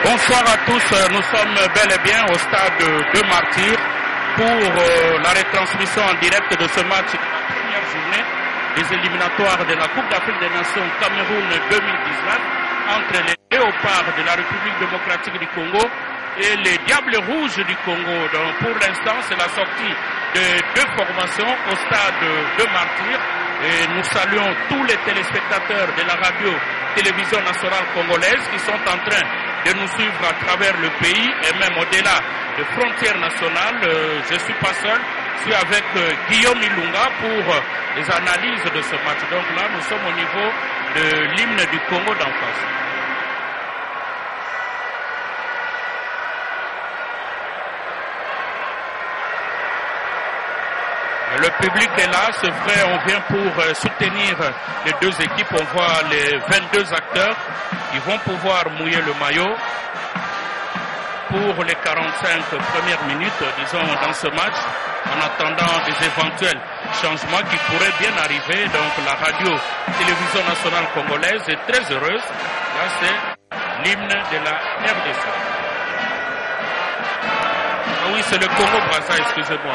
Bonsoir à tous, nous sommes bel et bien au stade de Martyrs pour la retransmission en direct de ce match de la première journée des éliminatoires de la Coupe d'Afrique des Nations Cameroun 2019 entre les Léopards de la République démocratique du Congo et les Diables Rouges du Congo. Donc pour l'instant, c'est la sortie de deux formations au stade de Martyrs. Et nous saluons tous les téléspectateurs de la radio-télévision nationale congolaise qui sont en train de nous suivre à travers le pays et même au-delà des frontières nationales. Je ne suis pas seul, je suis avec Guillaume Ilunga pour les analyses de ce match. Donc là, nous sommes au niveau de l'hymne du Congo d'en face. Le public est là, c'est vrai, on vient pour soutenir les deux équipes. On voit les 22 acteurs qui vont pouvoir mouiller le maillot pour les 45 premières minutes, disons, dans ce match, en attendant des éventuels changements qui pourraient bien arriver. Donc la radio-télévision nationale congolaise est très heureuse. Là, c'est l'hymne de la RDC. Ah oui, c'est le Congo-Brazza, excusez-moi.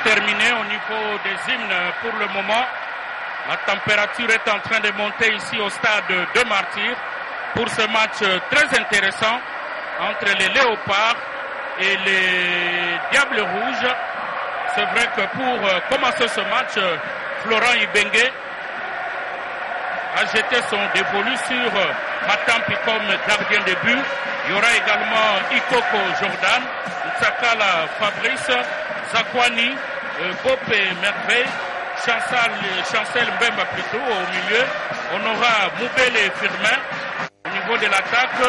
Terminé au niveau des hymnes pour le moment. La température est en train de monter ici au stade de Martyrs pour ce match très intéressant entre les Léopards et les Diables Rouges. C'est vrai que pour commencer ce match, Florent Ibenge a jeté son dévolu sur Matampi comme gardien de but. Il y aura également Ikoko Jordan, Tsakala Fabrice, Zakwani, Bopé Merveille, Chancel Mbemba plutôt au milieu. On aura Moubele Firmin au niveau de l'attaque,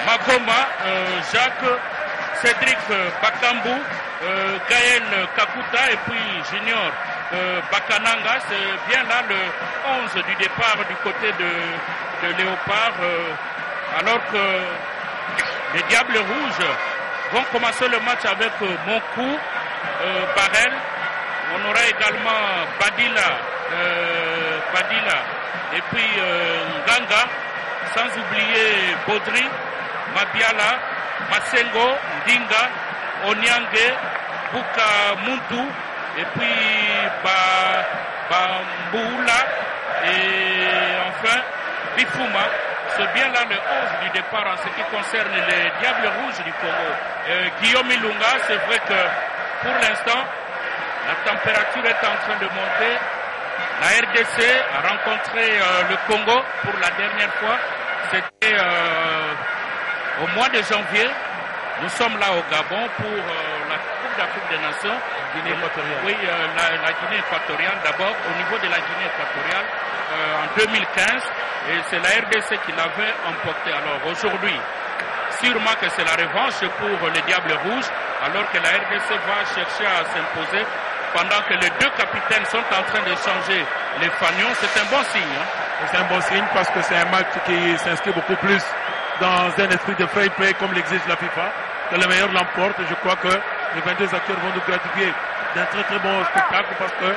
Magoma, Jacques, Cédric Bakambu, Gaël Kakuta et puis Junior Bakananga. C'est bien là le 11 du départ du côté de Léopard. Alors que les Diables Rouges vont commencer le match avec Monkou, Barel. On aura également Badila et puis Nganga, sans oublier Baudry, Mabiala, Masengo, Ndinga, Onyange, Buka Muntu, et puis Bamboula, et enfin Bifuma. c'est bien là le 11 du départ en ce qui concerne les Diables Rouges du Congo. Guillaume Ilunga, c'est vrai que pour l'instant, la température est en train de monter. La RDC a rencontré le Congo pour la dernière fois. C'était au mois de janvier. Nous sommes là au Gabon pour la Coupe d'Afrique des Nations. Guinée équatoriale. Oui, la Guinée équatoriale d'abord, au niveau de la Guinée équatoriale, en 2015. Et c'est la RDC qui l'avait emporté. Alors aujourd'hui, sûrement que c'est la revanche pour les Diables Rouges, alors que la RDC va chercher à s'imposer pendant que les deux capitaines sont en train d'échanger les fanions. C'est un bon signe. Hein? C'est un bon signe parce que c'est un match qui s'inscrit beaucoup plus dans un esprit de fair play comme l'exige la FIFA, que le meilleur l'emporte. Je crois que les 22 acteurs vont nous gratifier d'un très très bon spectacle parce que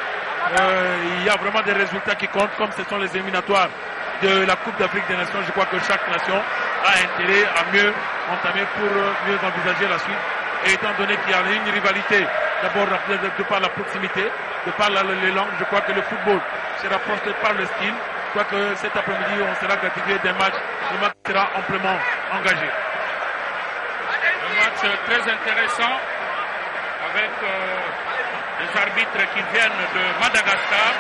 il y a vraiment des résultats qui comptent, comme ce sont les éliminatoires de la Coupe d'Afrique des Nations. Je crois que chaque nation a intérêt à mieux entamer pour mieux envisager la suite. Et étant donné qu'il y a une rivalité, d'abord de par la proximité, de par les langues, je crois que le football se rapproche par le style. Je crois que cet après-midi, on sera gratifié d'un match. Le match sera amplement engagé. Un match très intéressant avec des arbitres qui viennent de Madagascar.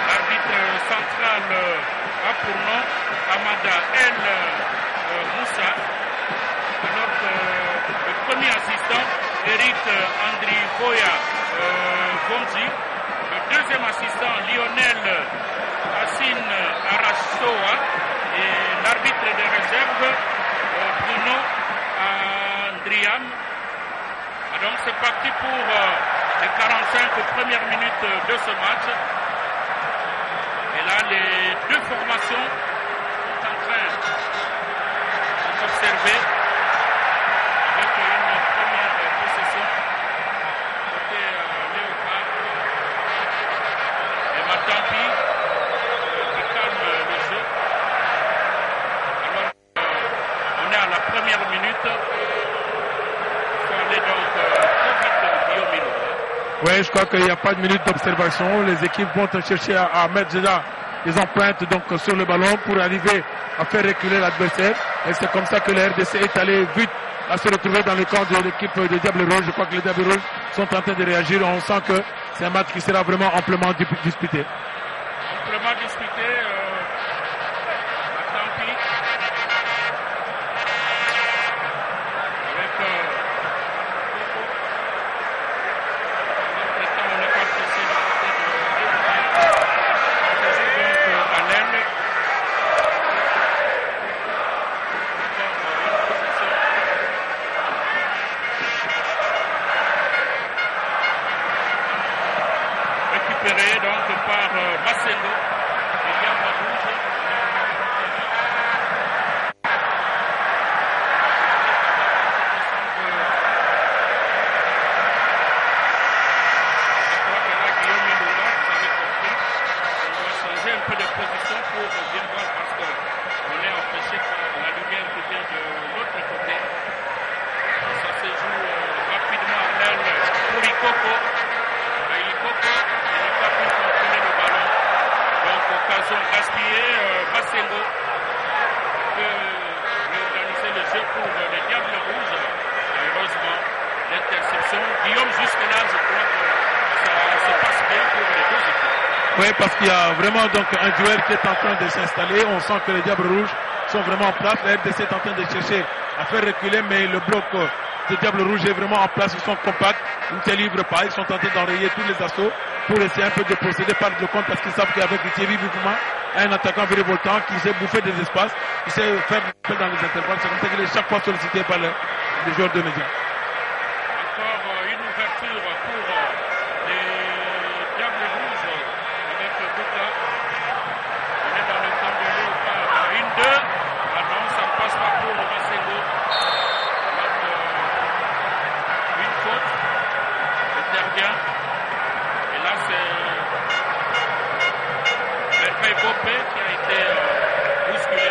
L'arbitre central a pour nom Amada El Moussa. Alors que le premier assistant, Eric Andri Boya Bonzi. Le deuxième assistant, Lionel Hassine Arastoa. Et l'arbitre de réserve, Bruno Andriam. Donc c'est parti pour les 45 premières minutes de ce match. Et là, les deux formations sont en train de s'observer avec une première possession côté Léopard. Et Matampi qui calme le jeu. Alors on est à la première minute. Il faut aller donc trop vite au milieu. Oui, je crois qu'il n'y a pas de minute d'observation. Les équipes vont chercher à mettre déjà des empreintes donc, sur le ballon pour arriver à faire reculer l'adversaire. Et c'est comme ça que la RDC est allée vite à se retrouver dans le camp de l'équipe des Diables Rouges. Je crois que les Diables Rouges sont en train de réagir. On sent que c'est un match qui sera vraiment amplement disputé. Amplement disputé. Tant pis. Avec récupéré donc par Massengo, les Diables Rouges. Je crois que là, Guillaume Ilunga, vous avez compris, on doit changer un peu de position pour bien voir parce qu'on est empêché par la lumière qui vient de l'autre côté. Ça se joue rapidement à l'aile pour Ikoko. Ikoko, il n'a pas pu contrôler le ballon. Donc, occasion gaspillée, Massengo peut réorganiser le jeu pour les Diables Rouges. Heureusement, l'interception. Guillaume, jusque-là, je crois que ça se passe bien pour les deux équipes. Oui, parce qu'il y a vraiment donc un duel qui est en train de s'installer. On sent que les Diables Rouges sont vraiment en place. La RDC est en train de chercher à faire reculer, mais le bloc des Diables Rouges est vraiment en place. Ils sont compacts, ils ne se livrent pas. Ils sont en train d'enrayer tous les assauts pour essayer un peu de procéder par le compte parce qu'ils savent qu'avec Thierry Vivement, un attaquant virevoltant qui sait bouffer des espaces, qui sait faire dans les intervalles. C'est comme ça qu'il est chaque fois sollicité par les joueurs de médias. Encore une ouverture pour les Diables Rouges avec Bouka. On est dans le camp de Léopard. 1-2. Ah non, ça ne passe pas pour Massengo. Une faute. Intervient. Et là, c'est Merveille Bopé qui a été bousculé.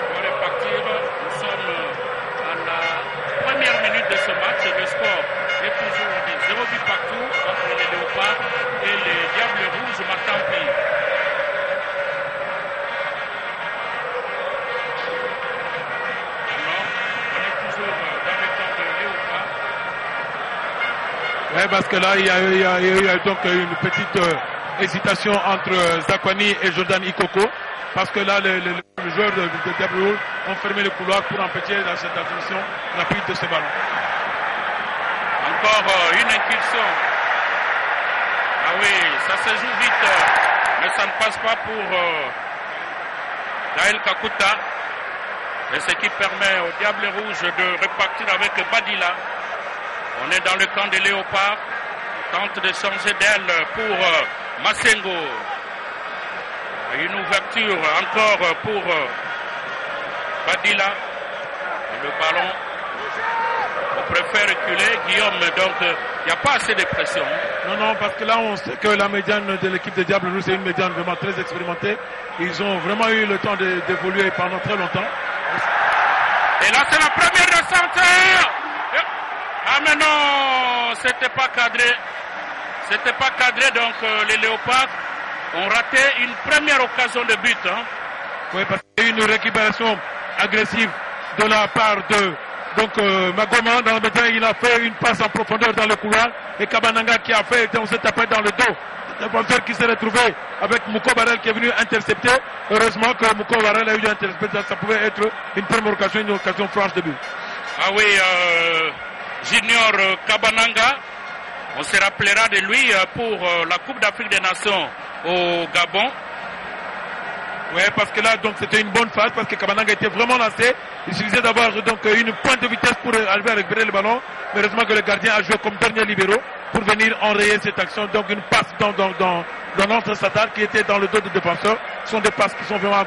On va repartir. Nous sommes en Oui, parce que là, il y a eu donc une petite hésitation entre Zakwani et Jordan Ikoko. Parce que là, le joueur de Diable Rouge ont fermé le couloir pour empêcher cette attribution rapide de ce ballon. Encore une incursion. Ah oui, ça se joue vite, mais ça ne passe pas pour Gaël Kakuta. Et ce qui permet au Diable Rouge de repartir avec Badila. On est dans le camp des Léopards. On tente de changer d'aile pour Masengo. Une ouverture encore pour Badila. Et le ballon, on préfère reculer. Guillaume, donc il n'y a pas assez de pression. Non, parce que là on sait que la médiane de l'équipe de Diable Rouge c'est une médiane vraiment très expérimentée. Ils ont vraiment eu le temps d'évoluer pendant très longtemps. Et là c'est la première descente. Ah mais non, c'était pas cadré. C'était pas cadré, donc les Léopards ont raté une première occasion de but. Oui, parce qu'il y a eu une récupération agressive de la part de Magoma. Dans le médian, il a fait une passe en profondeur dans le couloir. Et Kabananga qui a fait, on s'est tapé dans le dos. Le défenseur qui s'est retrouvé avec Mouko Barel qui est venu intercepter. Heureusement que Mouko Barel a eu intercepté. Ça pouvait être une première occasion, une occasion franche de but. Ah oui, Junior Kabananga. On se rappellera de lui pour la Coupe d'Afrique des Nations au Gabon. Oui, parce que là, donc, c'était une bonne phase parce que Kabananga était vraiment lancé. Il suffisait d'avoir donc une pointe de vitesse pour arriver à récupérer le ballon. Mais heureusement que le gardien a joué comme dernier libéraux pour venir enrayer cette action. Donc une passe dans l'entre Satar qui était dans le dos du défenseur. Ce sont des passes qui sont vraiment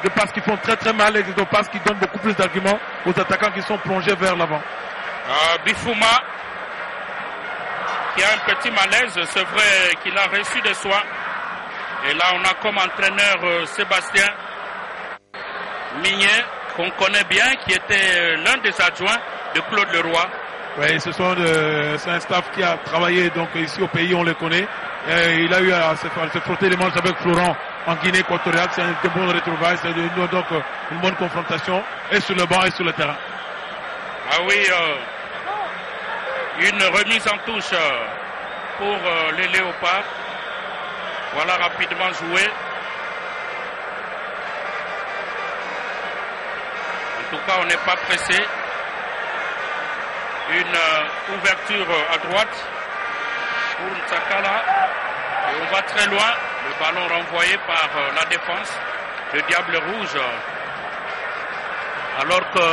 des passes qui font très très mal et des passes qui donnent beaucoup plus d'arguments aux attaquants qui sont plongés vers l'avant. Bifouma qui a un petit malaise, c'est vrai qu'il a reçu des soins. Et là, on a comme entraîneur Sébastien Mignet, qu'on connaît bien, qui était l'un des adjoints de Claude Leroy. Oui, c'est un staff qui a travaillé donc ici au pays, on le connaît. Et il a eu à se frotter les manches avec Florent en Guinée équatoriale. C'est de bonnes retrouvailles, c'est donc une bonne confrontation, et sur le banc et sur le terrain. Ah oui, une remise en touche pour les Léopards. Voilà, rapidement joué. En tout cas, on n'est pas pressé. Une ouverture à droite pour Ntsakala. Et on va très loin. Le ballon renvoyé par la défense. Le Diable Rouge. Alors que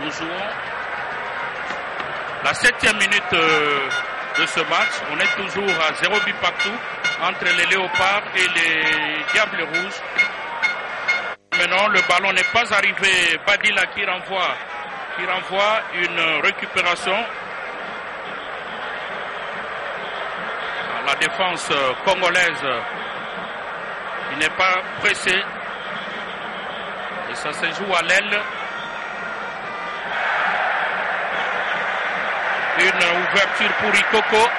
nous jouons la 7e minute de ce match. On est toujours à 0 but partout entre les Léopards et les Diables Rouges. Maintenant, le ballon n'est pas arrivé. Badila qui renvoie une récupération. La défense congolaise qui n'est pas pressée. Et ça se joue à l'aile. Une ouverture pour Ikoko.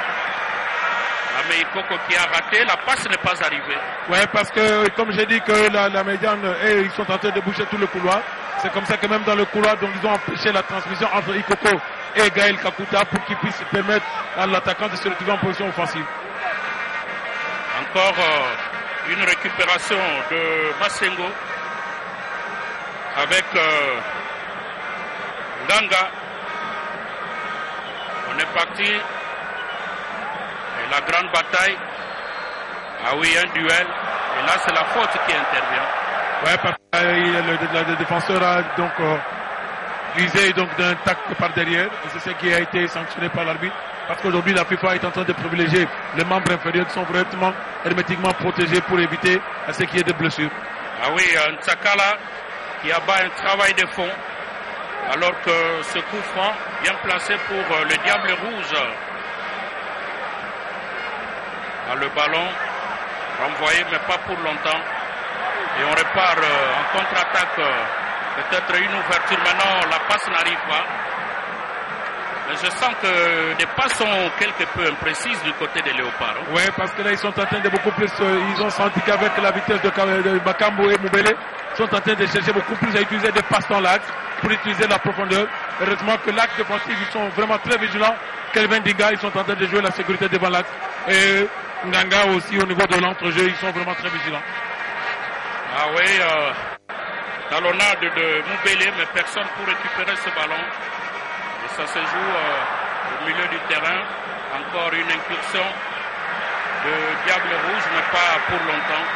Mais Ikoko qui a raté, la passe n'est pas arrivée. Oui, parce que comme j'ai dit que la médiane, ils sont en train de boucher tout le couloir. C'est comme ça que même dans le couloir, donc ils ont empêché la transmission entre Ikoko et Gaël Kakuta pour qu'ils puissent permettre à l'attaquant de se retrouver en position offensive. Encore une récupération de Masengo avec Nganga. On est parti. Et la grande bataille. Ah oui, un duel. Et là, c'est la faute qui intervient. Oui, parce que le défenseur a donc visé d'un tac par derrière. Et c'est ce qui a été sanctionné par l'arbitre. Parce qu'aujourd'hui, la FIFA est en train de privilégier les membres inférieurs qui sont vraiment hermétiquement protégés pour éviter à ce qu'il y ait des blessures. Ah oui, Ntsakala qui abat un travail de fond. Alors que ce coup franc, bien placé pour le Diable Rouge. Le ballon renvoyé, mais pas pour longtemps. Et on repart en contre-attaque. Peut-être une ouverture. Maintenant, la passe n'arrive pas. Mais je sens que les passes sont quelque peu imprécises du côté des Léopards. Oui, parce que là, ils sont en train de beaucoup plus. Ils ont senti qu'avec la vitesse de Bakambu et Moubele, sont en train de chercher beaucoup plus à utiliser des passes dans l'axe pour utiliser la profondeur. Heureusement que l'axe défensif, ils sont vraiment très vigilants. Kelvin Dinga, ils sont en train de jouer la sécurité devant l'axe. Et Nganga aussi au niveau de l'entrejeu, ils sont vraiment très vigilants. Ah oui, talonnade de Moubélé, mais personne pour récupérer ce ballon. Et ça se joue au milieu du terrain. Encore une incursion de Diable Rouge, mais pas pour longtemps.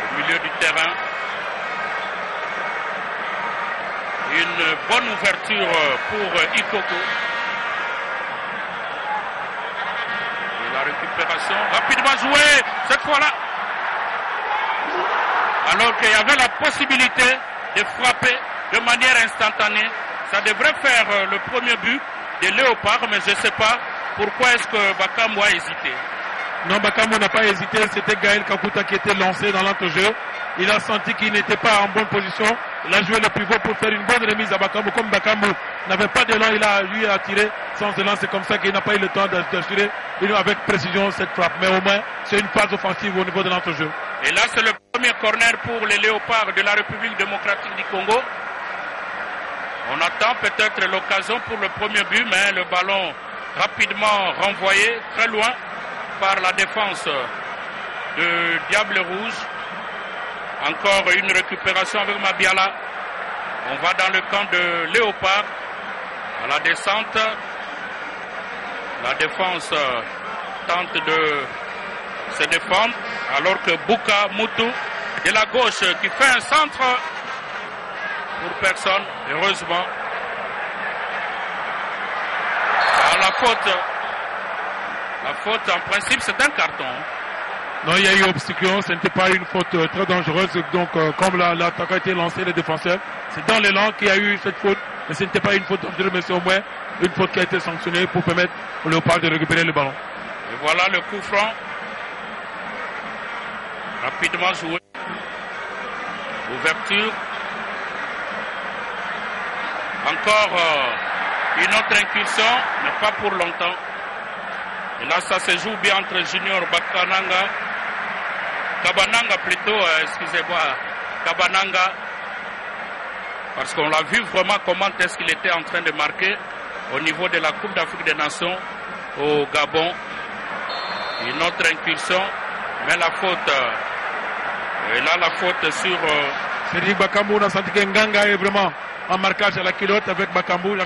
Au milieu du terrain. Une bonne ouverture pour Ikoko. Et la récupération, rapidement jouée, cette fois-là. Alors qu'il y avait la possibilité de frapper de manière instantanée. Ça devrait faire le premier but des Léopards, mais je ne sais pas pourquoi est-ce que Bakambu a hésité. Non, Bakambu n'a pas hésité, c'était Gaël Kakuta qui était lancé dans l'entrejeu. Il a senti qu'il n'était pas en bonne position. Il a joué le pivot pour faire une bonne remise à Bakambu. Comme Bakambu n'avait pas d'élan, lui a tiré sans élan. C'est comme ça qu'il n'a pas eu le temps d'assurer avec précision cette frappe. Mais au moins, c'est une phase offensive au niveau de l'entrejeu. Et là, c'est le premier corner pour les Léopards de la République démocratique du Congo. On attend peut-être l'occasion pour le premier but, mais le ballon rapidement renvoyé très loin par la défense de Diable Rouge. Encore une récupération avec Mabiala. On va dans le camp de Léopard. À la descente, la défense tente de se défendre, alors que Bouka Moutou de la gauche qui fait un centre pour personne, heureusement. La faute en principe c'est un carton. Non, il y a eu obstruction, ce n'était pas une faute très dangereuse. Donc, comme l'attaque a été lancée, les défenseurs, c'est dans l'élan qu'il y a eu cette faute. Mais ce n'était pas une faute dangereuse, mais c'est au moins une faute qui a été sanctionnée pour permettre au Léopard de récupérer le ballon. Et voilà le coup franc. Rapidement joué. Ouverture. Encore une autre incursion, mais pas pour longtemps. Et là, ça se joue bien entre Junior Kabananga plutôt, excusez-moi, Kabananga. Parce qu'on l'a vu vraiment comment est-ce qu'il était en train de marquer au niveau de la Coupe d'Afrique des Nations au Gabon. Une autre incursion, mais la faute. Et là, la faute sur... Cédric Bakambu, on a senti que Nganga est vraiment en marquage à la culotte avec Bakambu.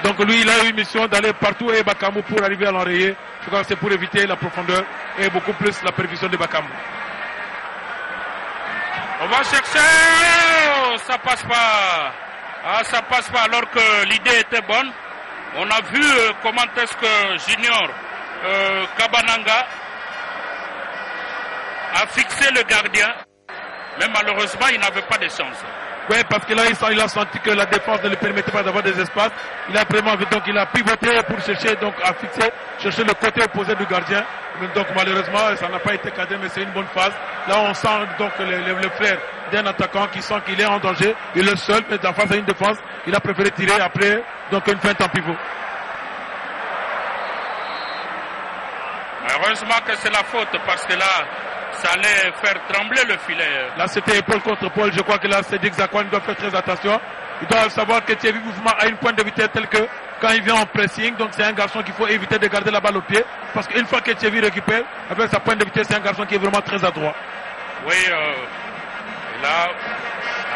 Donc lui, il a eu une mission d'aller partout et Bakambu pour arriver à l'enrayer. Je crois que c'est pour éviter la profondeur et beaucoup plus la percussion de Bakambu. On va chercher, oh, ça passe pas. Ah, ça passe pas alors que l'idée était bonne. On a vu comment est-ce que Junior Kabananga a fixé le gardien, mais malheureusement il n'avait pas de chance. Oui, parce que là il a senti que la défense ne lui permettait pas d'avoir des espaces. Il a vraiment donc il a pivoté pour chercher donc à chercher le côté opposé du gardien. Donc malheureusement ça n'a pas été cadré, mais c'est une bonne phase. Là on sent donc le frère d'un attaquant qui sent qu'il est en danger. Il est seul, mais en face à une défense, il a préféré tirer après donc une feinte en pivot. Heureusement que c'est la faute parce que là ça allait faire trembler le filet. Là, c'était épaule contre épaule. Je crois que là, Cédric Zakwan doit faire très attention. Il doit savoir que Thierry Mouvement a une pointe de vitesse telle que quand il vient en pressing, donc c'est un garçon qu'il faut éviter de garder la balle au pied. Parce qu'une fois que Thierry récupère, avec sa pointe de vitesse, c'est un garçon qui est vraiment très adroit. Oui, et là,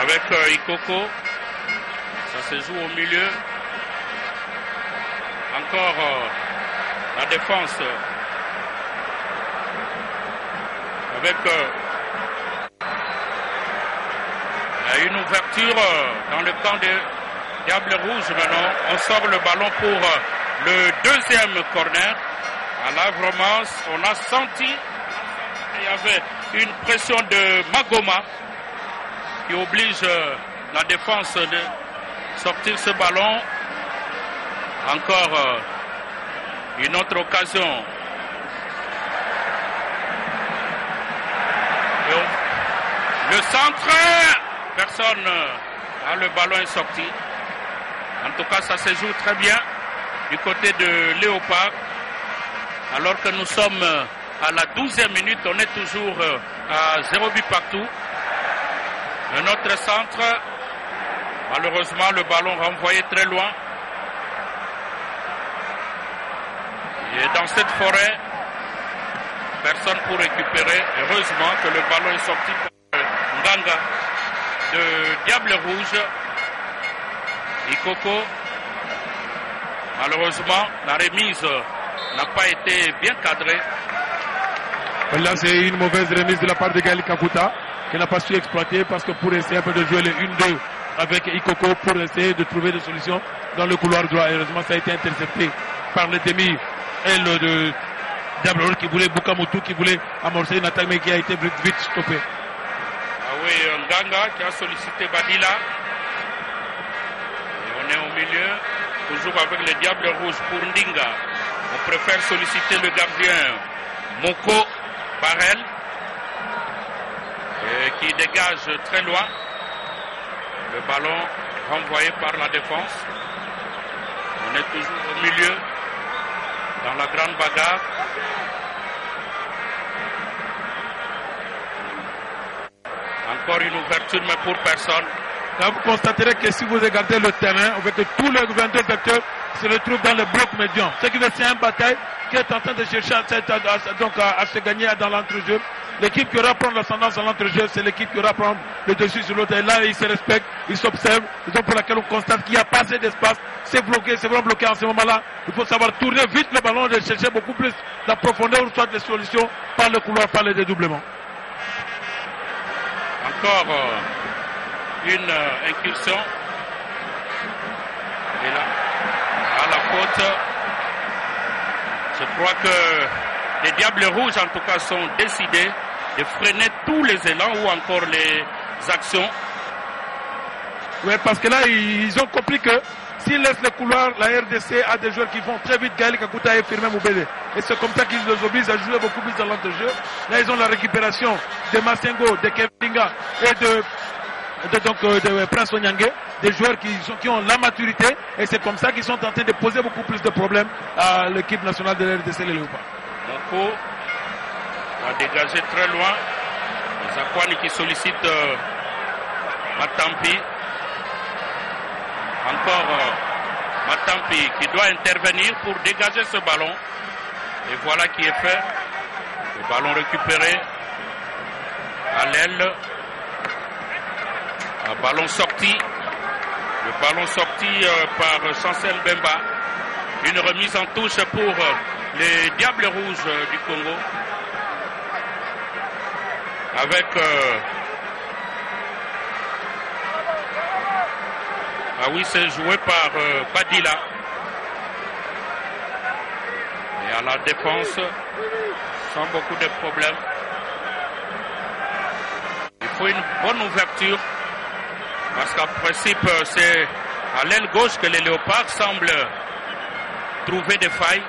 avec Ikoko, ça se joue au milieu. Encore la défense. Avec une ouverture dans le camp de Diable Rouge maintenant. On sort le ballon pour le deuxième corner. À la vraiment, on a senti qu'il y avait une pression de Magoma qui oblige la défense de sortir ce ballon. Encore une autre occasion. Le centre, personne, le ballon est sorti. En tout cas, ça se joue très bien du côté de Léopard. Alors que nous sommes à la 12e minute, on est toujours à 0 but partout. Un autre centre. Malheureusement, le ballon renvoyé très loin. Et dans cette forêt, personne pour récupérer. Heureusement que le ballon est sorti par Nganga de Diable Rouge. Ikoko. Malheureusement, la remise n'a pas été bien cadrée. Là, c'est une mauvaise remise de la part de Gaël Kakuta qui n'a pas su exploiter parce que pour essayer un peu de jouer les 1-2 avec Ikoko pour essayer de trouver des solutions dans le couloir droit. Heureusement, ça a été intercepté par le demi et le de Diable Rouge qui voulait Bukamutu, qui voulait amorcer une attaque mais qui a été vite stoppée. Ah oui, Nganga qui a sollicité Badila. Et on est au milieu, toujours avec les Diables Rouges pour Ndinga. On préfère solliciter le gardien Moko Barel qui dégage très loin. Le ballon renvoyé par la défense. On est toujours au milieu dans la grande bagarre. Encore une ouverture mais pour personne. Là, vous constaterez que si vous regardez le terrain, on voit que tous les 22 acteurs se retrouvent dans le bloc médian. Ce qui veut dire que c'est une bataille qui est en train de chercher à se gagner dans l'entrejeu. L'équipe qui aura prendre l'ascendance dans l'entrejeu, c'est l'équipe qui aura prendre le dessus sur l'autre. Et là, ils se respectent, ils s'observent. Raison pour laquelle on constate qu'il n'y a pas assez d'espace. C'est bloqué, c'est vraiment bloqué en ce moment-là. Il faut savoir tourner vite le ballon et chercher beaucoup plus la profondeur ou soit des solutions par le couloir, par le dédoublement. Encore une incursion. Et là, à la faute. Je crois que les Diables Rouges, en tout cas, sont décidés de freiner tous les élans ou encore les actions. Oui, parce que là, ils ont compris que s'ils laissent le couloir, la RDC a des joueurs qui vont très vite. Gaël Kakuta et Firmin Moubele. Et c'est comme ça qu'ils les obligent à jouer beaucoup plus dans l'entrejeu. Là, ils ont la récupération de Massengo, de Kevinga et de Prince Onyangue, des joueurs qui ont la maturité, et c'est comme ça qu'ils sont en train de poser beaucoup plus de problèmes à l'équipe nationale de la RDC, les Léopards. Moko va dégager très loin. Zakwani qui sollicite Matampi. Encore Matampi qui doit intervenir pour dégager ce ballon. Et voilà qui est fait. Le ballon récupéré à l'aile. Un ballon sorti. Le ballon sorti par Chancel Bemba. Une remise en touche pour les Diables Rouges du Congo. Avec ah oui, c'est joué par Badila. Et à la défense, sans beaucoup de problèmes. Il faut une bonne ouverture. Parce qu'en principe, c'est à l'aile gauche que les Léopards semblent trouver des failles.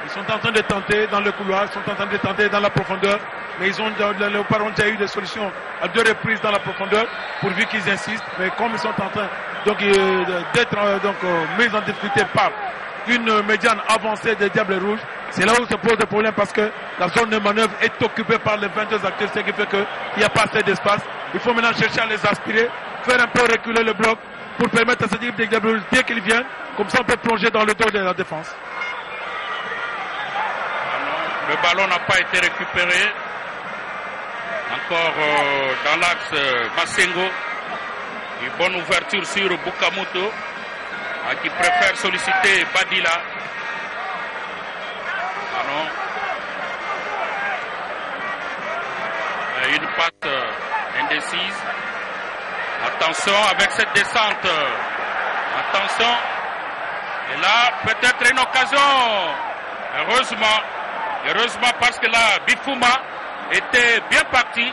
Ils sont en train de tenter dans le couloir, ils sont en train de tenter dans la profondeur. Mais les Léopards ont déjà eu des solutions à 2 reprises dans la profondeur, pourvu qu'ils insistent. Mais comme ils sont en train d'être mis en difficulté par une médiane avancée des Diables Rouges, c'est là où se pose des problèmes parce que la zone de manœuvre est occupée par les 22 acteurs, ce qui fait qu'il n'y a pas assez d'espace. Il faut maintenant chercher à les aspirer, faire un peu reculer le bloc pour permettre à cette équipe des Diables Rouges, dès qu'ils viennent, comme ça on peut plonger dans le dos de la défense. Le ballon n'a pas été récupéré. Encore dans l'axe Massengo. Une bonne ouverture sur Bukamuto qui préfère solliciter Badila. Ah non. Une passe indécise. Attention avec cette descente. Attention. Et là, peut-être une occasion. Heureusement parce que là, Bifuma était bien parti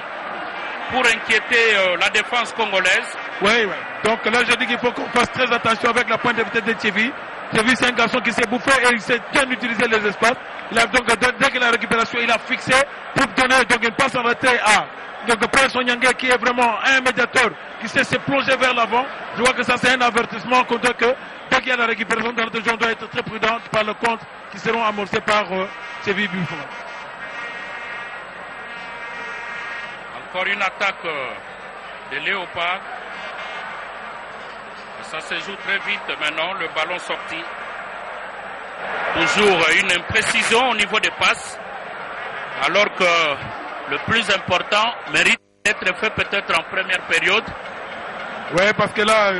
pour inquiéter la défense congolaise. Oui. Donc là, je dis qu'il faut qu'on fasse très attention avec la pointe de vitesse de Thierry. Thierry, c'est un garçon qui s'est bouffé et il sait bien utiliser les espaces. Dès que la récupération, il a fixé pour donner une passe en retrait à Prince Onyangue qui est vraiment un médiateur qui sait se plonger vers l'avant. Je vois que ça, c'est un avertissement contre que dès qu'il y a la récupération dans le jeu, on doit être très prudent par le compte qui seront amorcés par Thierry Bifuma. Encore une attaque des Léopards. Ça se joue très vite maintenant, le ballon sorti. Toujours une imprécision au niveau des passes, alors que le plus important mérite d'être fait peut-être en première période. Oui, parce que là,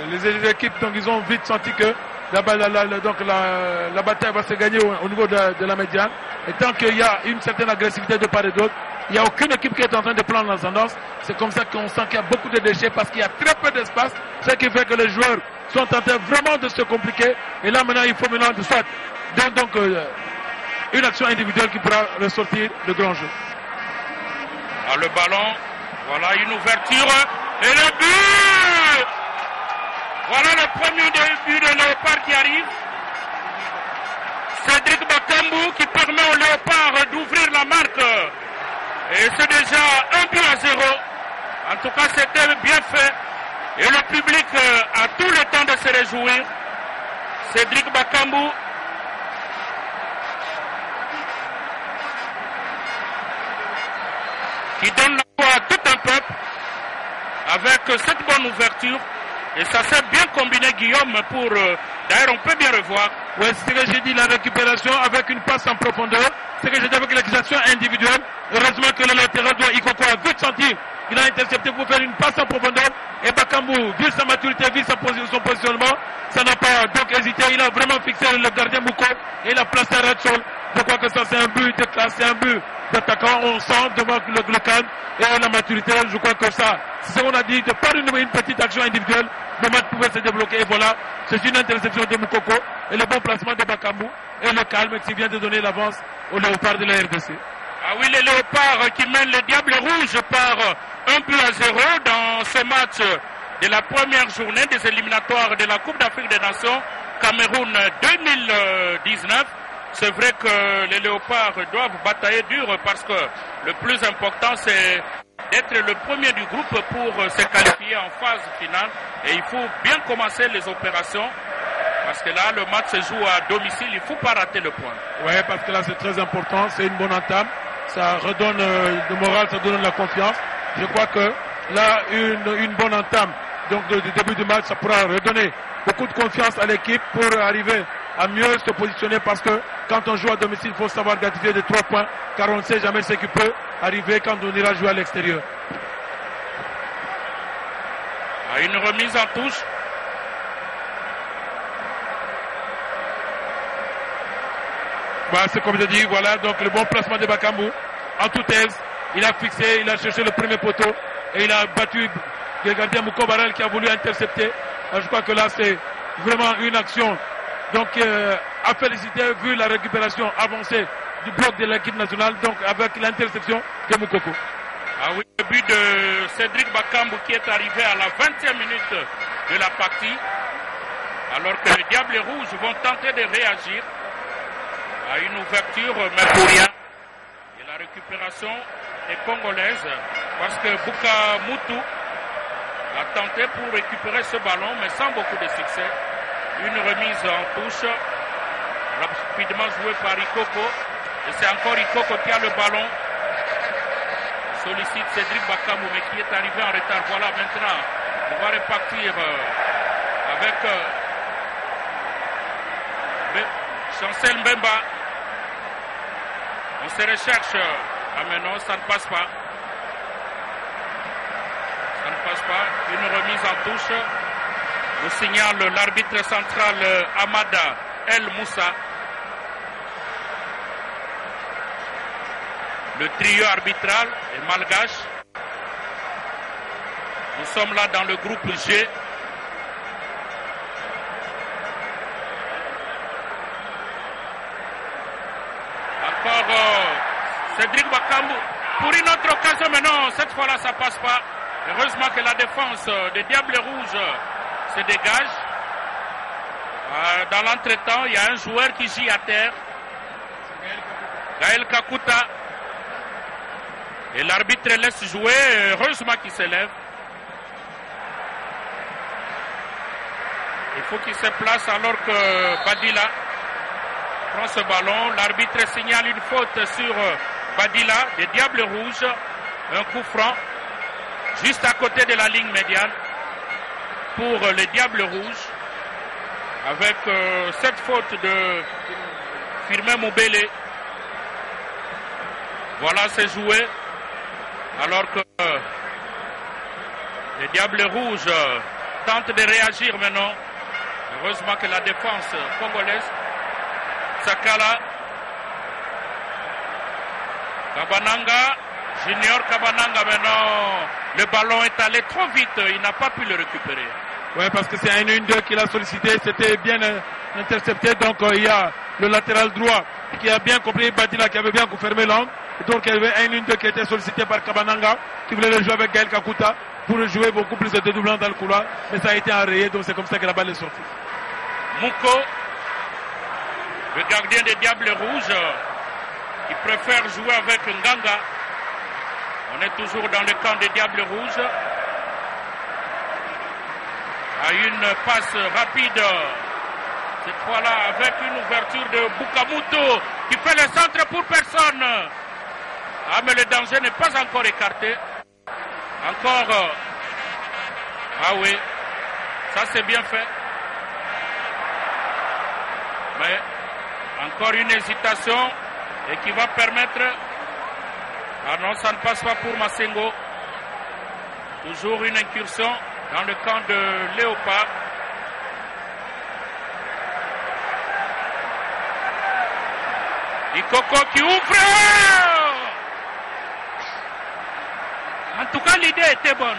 les équipes, donc, ils ont vite senti que la bataille va se gagner au niveau de la médiane. Et tant qu'il y a une certaine agressivité de part et d'autre, il n'y a aucune équipe qui est en train de prendre l'ascendance. C'est comme ça qu'on sent qu'il y a beaucoup de déchets parce qu'il y a très peu d'espace, ce qui fait que les joueurs sont en train vraiment de se compliquer. Et là maintenant, il faut maintenant de soit une action individuelle qui pourra ressortir le grand jeu. Ah, le ballon, voilà une ouverture et le but. Voilà le premier but de Léopard qui arrive. Cédric Bakambu qui permet au Léopard d'ouvrir la marque. Et c'est déjà 1-0. En tout cas, c'était bien fait. Et le public a tout le temps de se réjouir. Cédric Bakambu. Qui donne la voix à tout un peuple. Avec cette bonne ouverture. Et ça s'est bien combiné, Guillaume, pour... D'ailleurs, on peut bien revoir. Oui, c'est ce que j'ai dit, la récupération avec une passe en profondeur. C'est ce que j'ai dit avec l'exaction individuelle. Heureusement que le latéral de Ikoko a vite senti. Il a intercepté pour faire une passe en profondeur. Et Bakambu, vu sa maturité, vu son positionnement, ça n'a pas donc hésité. Il a vraiment fixé le gardien Mouko et il a placé un red sol. Je crois que ça, c'est un but de classe, c'est un but d'attaquant. On sent devant le calme et la maturité. Je crois que ça, c'est ce qu'on a dit, de par une petite action individuelle, le match pouvait se débloquer. Et voilà, c'est une interception de Moukoko et le bon placement de Bakambu et le calme qui vient de donner l'avance aux Léopards de la RDC. Ah oui, les Léopards qui mènent les Diables Rouges par 1-0 dans ce match de la première journée des éliminatoires de la Coupe d'Afrique des Nations Cameroun 2019. C'est vrai que les Léopards doivent batailler dur parce que le plus important c'est d'être le premier du groupe pour se qualifier en phase finale. Et il faut bien commencer les opérations parce que là le match se joue à domicile, il ne faut pas rater le point. Oui, parce que là c'est très important, c'est une bonne entame. Ça redonne le moral, ça donne la confiance. Je crois que là, une bonne entame donc du début du match, ça pourra redonner beaucoup de confiance à l'équipe pour arriver à mieux se positionner parce que quand on joue à domicile, il faut savoir gratifier de 3 points car on ne sait jamais ce qui peut arriver quand on ira jouer à l'extérieur. Une remise en touche. Bah, c'est comme je dis, voilà, donc le bon placement de Bakambu. En toute aise, il a fixé, il a cherché le premier poteau et il a battu le gardien Mouko Baral qui a voulu intercepter. Alors, je crois que là, c'est vraiment une action donc à féliciter vu la récupération avancée du bloc de l'équipe nationale, donc avec l'interception de Moukoko. Ah oui, le but de Cédric Bakambu qui est arrivé à la 20e minute de la partie, alors que les Diables Rouges vont tenter de réagir à une ouverture, mais pour rien. Et la récupération est congolaise parce que Bukamutu a tenté pour récupérer ce ballon, mais sans beaucoup de succès. Une remise en touche, rapidement jouée par Ikoko. Et c'est encore Ikoko qui a le ballon. Il sollicite Cédric Bakambu, mais qui est arrivé en retard. Voilà, maintenant, on va repartir avec Chancel Mbemba. On se recherche. Ah mais non, ça ne passe pas. Ça ne passe pas. Une remise en touche. Nous signale l'arbitre central Amada El Moussa. Le trio arbitral est malgache. Nous sommes là dans le groupe G. Encore Cédric Bakambu pour une autre occasion, mais non, cette fois-là ça passe pas. Heureusement que la défense des Diables Rouges se dégage. Dans l'entretemps, il y a un joueur qui gît à terre, Gaël Kakuta, et l'arbitre laisse jouer, heureusement qu'il se lève. Il faut qu'il se place alors que Badila prend ce ballon. L'arbitre signale une faute sur Badila des Diables Rouges. Un coup franc, juste à côté de la ligne médiane, pour les Diables Rouges, avec cette faute de Firmin Moubele. Voilà, c'est joué, alors que les Diables Rouges tentent de réagir maintenant. Heureusement que la défense congolaise, Sakala, Kabananga, Junior Kabananga maintenant, le ballon est allé trop vite, il n'a pas pu le récupérer. Oui, parce que c'est un 1-2 qu'il a sollicité, c'était bien intercepté, donc il y a le latéral droit qui a bien compris, Badila qui avait bien confirmé l'angle, donc il y avait un 1-2 qui était sollicité par Kabananga, qui voulait le jouer avec Gaël Kakuta, pour jouer beaucoup plus de dédoublant dans le couloir, mais ça a été enrayé, donc c'est comme ça que la balle est sortie. Mouko, le gardien des Diables Rouges, qui préfère jouer avec Nganga. On est toujours dans le camp des Diables Rouges. À une passe rapide, cette fois-là avec une ouverture de Bukamuto qui fait le centre pour personne. Ah, mais le danger n'est pas encore écarté. Encore. Ah oui, ça c'est bien fait. Mais encore une hésitation et qui va permettre. Ah non, ça ne passe pas pour Massengo. Toujours une incursion dans le camp de Léopard. Ikoko qui ouvre. En tout cas, l'idée était bonne.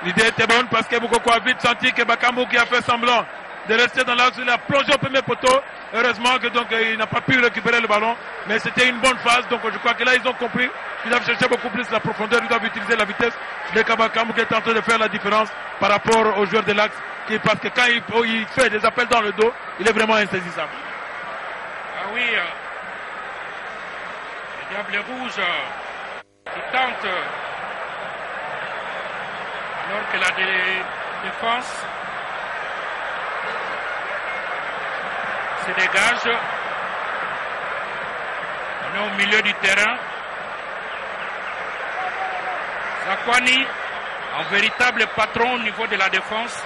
L'idée était bonne parce que Moukoko a vite senti que Bakambu qui a fait semblant de rester dans l'axe, il a plongé au premier poteau. Heureusement que donc il n'a pas pu récupérer le ballon, mais c'était une bonne phase. Donc je crois que là ils ont compris qu'ils doivent chercher beaucoup plus la profondeur, ils doivent utiliser la vitesse de Bakambu qui est en train de faire la différence par rapport aux joueurs de l'axe, parce que quand il fait des appels dans le dos, il est vraiment insaisissable. Ah oui, les Diables Rouges qui tentent, alors que la défense se dégage. On est au milieu du terrain. Zakwani, un véritable patron au niveau de la défense.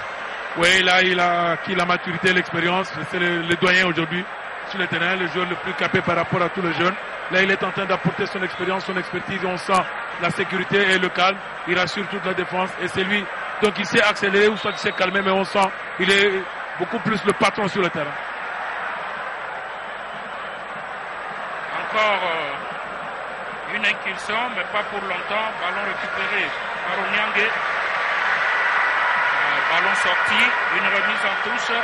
Oui, là, il a acquis la maturité, l'expérience. C'est le doyen aujourd'hui sur le terrain, le joueur le plus capé par rapport à tous les jeunes. Là, il est en train d'apporter son expérience, son expertise. On sent la sécurité et le calme. Il rassure toute la défense. Et c'est lui, donc il sait accélérer ou soit il sait calmer, mais on sent qu'il est beaucoup plus le patron sur le terrain. Encore une incursion, mais pas pour longtemps. Ballon récupéré par Onyangue. Ballon sorti, une remise en touche.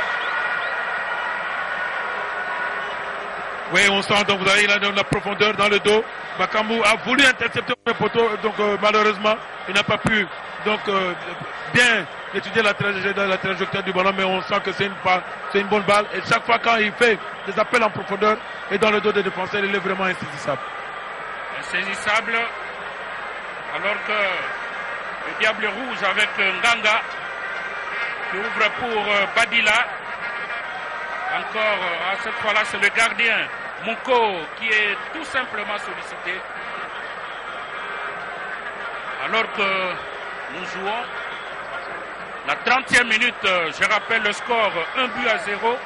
Oui, on sent, donc vous avez la profondeur dans le dos. Bakambu a voulu intercepter le poteau, donc malheureusement, il n'a pas pu donc bien étudier la trajectoire du ballon, mais on sent que c'est une bonne balle. Et chaque fois quand il fait des appels en profondeur et dans le dos des défenseurs, il est vraiment insaisissable. Insaisissable, alors que le Diable Rouge avec Nganga qui ouvre pour Badila. Encore, cette fois-là, c'est le gardien Mouko qui est tout simplement sollicité. Alors que nous jouons la 30e minute, je rappelle le score 1-0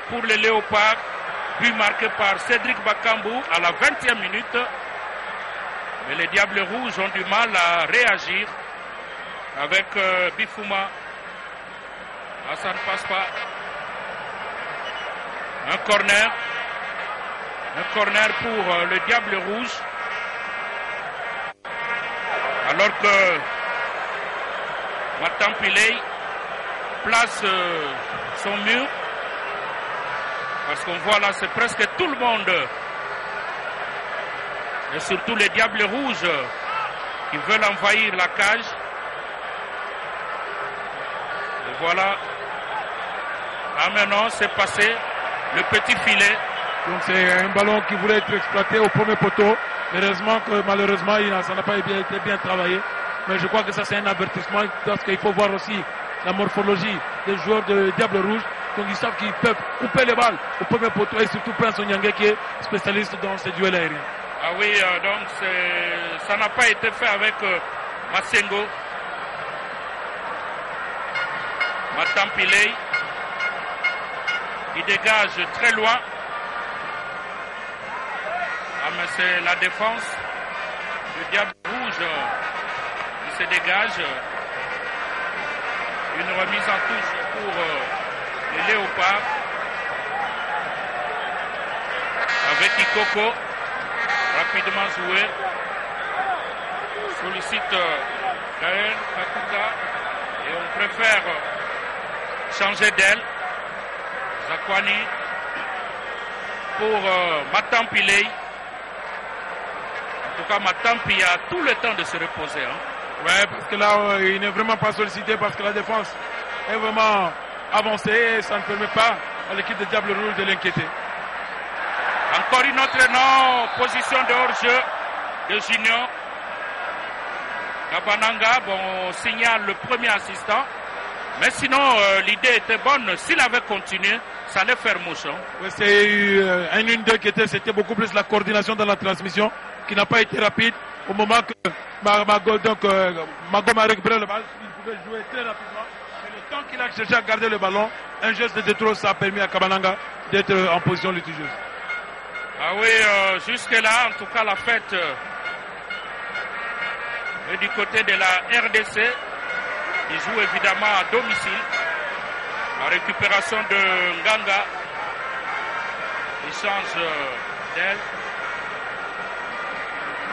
pour les Léopards, but marqué par Cédric Bakambu à la 20e minute. Mais les Diables Rouges ont du mal à réagir avec Bifouma. Ah, ça ne passe pas. Un corner pour le Diable Rouge. Alors que Matampilei place son mur. Parce qu'on voit là, c'est presque tout le monde. Et surtout les Diables Rouges qui veulent envahir la cage. Et voilà. Ah maintenant, c'est passé. Le petit filet. Donc c'est un ballon qui voulait être exploité au premier poteau. Malheureusement, ça n'a pas été bien travaillé. Mais je crois que ça c'est un avertissement parce qu'il faut voir aussi la morphologie des joueurs de Diable Rouge. Donc ils savent qu'ils peuvent couper les balles au premier poteau et surtout Prince Onyangue qui est spécialiste dans ces duels aériens. Ah oui, donc ça n'a pas été fait avec Masengo. Matampilei qui dégage très loin. Ah mais c'est la défense du Diable Rouge qui se dégage. Une remise en touche pour les Léopards. Avec Ikoko. Rapidement joué. Sollicite Gaël Kakuta. Et on préfère changer d'aile. Zakwani pour Matampilei. En tout cas, Matampi a tout le temps de se reposer. Hein. Ouais, parce que là, il n'est vraiment pas sollicité parce que la défense est vraiment avancée et ça ne permet pas à l'équipe de Diable Rouge de l'inquiéter. Encore une autre position de hors-jeu de Junior. Kabananga, bon, on signale le premier assistant. Mais sinon, l'idée était bonne. S'il avait continué, ça allait faire mouche. Hein. Ouais, c'est un 1-2 qui était, c'était beaucoup plus la coordination dans la transmission qui n'a pas été rapide. Au moment que Magom a récupéré le ballon, il pouvait jouer très rapidement. Mais le temps qu'il a cherché à garder le ballon, un geste de trop, ça a permis à Kabananga d'être en position litigieuse. Ah oui, jusque-là, en tout cas, la fête est du côté de la RDC. Il joue évidemment à domicile. La récupération de Nganga. Il change d'aile.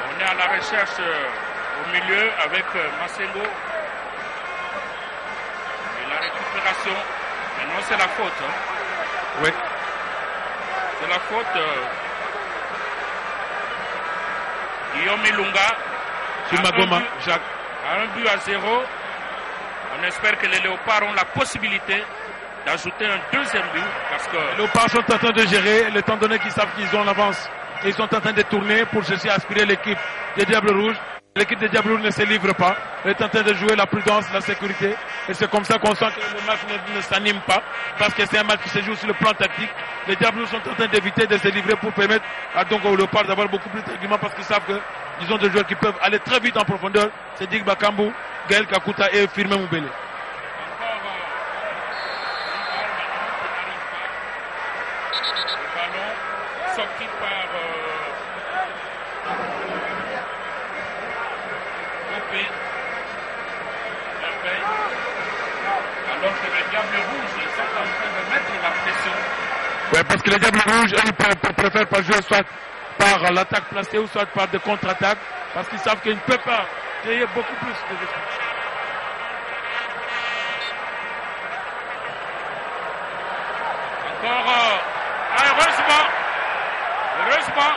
On est à la recherche au milieu avec Masengo. Et la récupération. Mais non, c'est la faute. Hein. Oui. C'est la faute. Guillaume Ilunga. Sur Magoma, Jacques. À 1-0. On espère que les Léopards ont la possibilité d'ajouter un deuxième but. Parce que les Léopards sont en train de gérer, étant donné qu'ils savent qu'ils ont l'avance. Et ils sont en train de tourner pour chercher à aspirer l'équipe des Diables Rouges. L'équipe des Diables Rouges ne se livre pas. Elle est en train de jouer la prudence, la sécurité. Et c'est comme ça qu'on sent que le match ne s'anime pas. Parce que c'est un match qui se joue sur le plan tactique. Les Diables Rouges sont en train d'éviter de se livrer pour permettre à donc aux Léopards d'avoir beaucoup plus d'arguments parce qu'ils savent qu'ils ont des joueurs qui peuvent aller très vite en profondeur. C'est Dick Bakambu, Gaël Kakuta et Firmin Moubele. Sorti par Opé. Alors que les Diables Rouges sont en train de mettre la pression. Oui, parce que les Diables Rouges, ils préfèrent pas jouer soit par l'attaque placée ou soit par des contre-attaques, parce qu'ils savent qu'ils ne peuvent pas créer beaucoup plus de espace. Encore, heureusement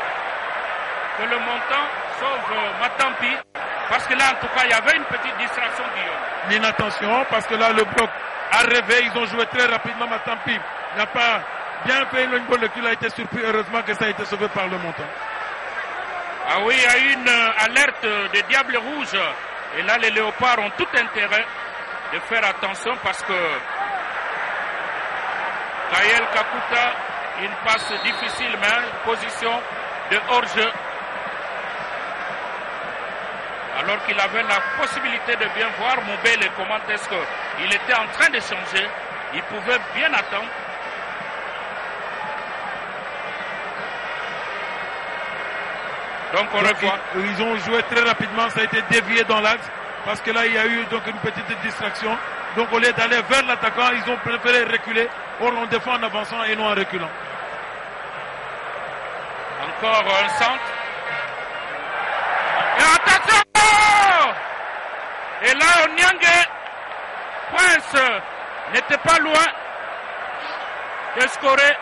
que le montant sauve Matampi, parce que là, en tout cas, il y avait une petite distraction, Guillaume. L'inattention, parce que là, le bloc a rêvé, ils ont joué très rapidement. Matampi n'a pas bien fait le goal, le cul a été surpris. Heureusement que ça a été sauvé par le montant. Ah oui, il y a une alerte des Diables Rouges. Et là, les Léopards ont tout intérêt de faire attention parce que Gaël Kakuta, une passe difficile, mais une position de hors-jeu. Alors qu'il avait la possibilité de bien voir Moubele, comment est-ce qu'il était en train de changer. Il pouvait bien attendre. Donc on revoit. Ils ont joué très rapidement, ça a été dévié dans l'axe, parce que là il y a eu donc une petite distraction. Donc au lieu d'aller vers l'attaquant, ils ont préféré reculer. Or on défend en avançant et non en reculant. Encore un centre. Et attention! Et là, Onyangue Prince n'était pas loin de scorer.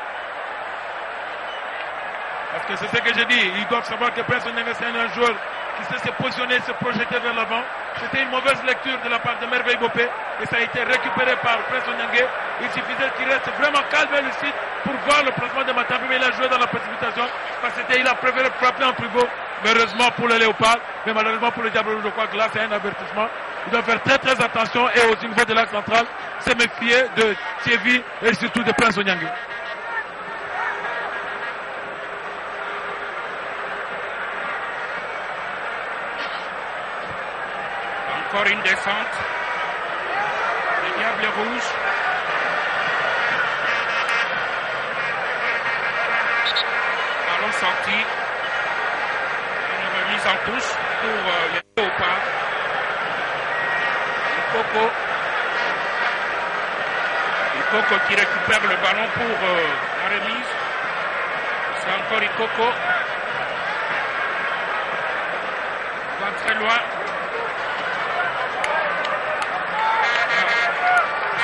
Parce que c'est ce que j'ai dit. Ils doivent savoir que Prince Onyangue, c'est un joueur qui sait se positionner, se projeter vers l'avant. C'était une mauvaise lecture de la part de Merveille Bopé et ça a été récupéré par Prince Onyangue. Il suffisait qu'il reste vraiment calme et lucide pour voir le placement de Matampi, mais il a joué dans la précipitation parce qu'il a préféré frapper en pivot. Mais heureusement pour les Léopards, mais malheureusement pour les Diables Rouges, je crois que là c'est un avertissement. Ils doivent faire très très attention et au niveau de l'axe central, se méfier de Thierry et surtout de Prince Onyangue. Encore une descente. Les Diables Rouges. Ballon sorti. Une remise en touche pour les Léopards. Ikoko qui récupère le ballon pour la remise. C'est encore Ikoko. Il va très loin.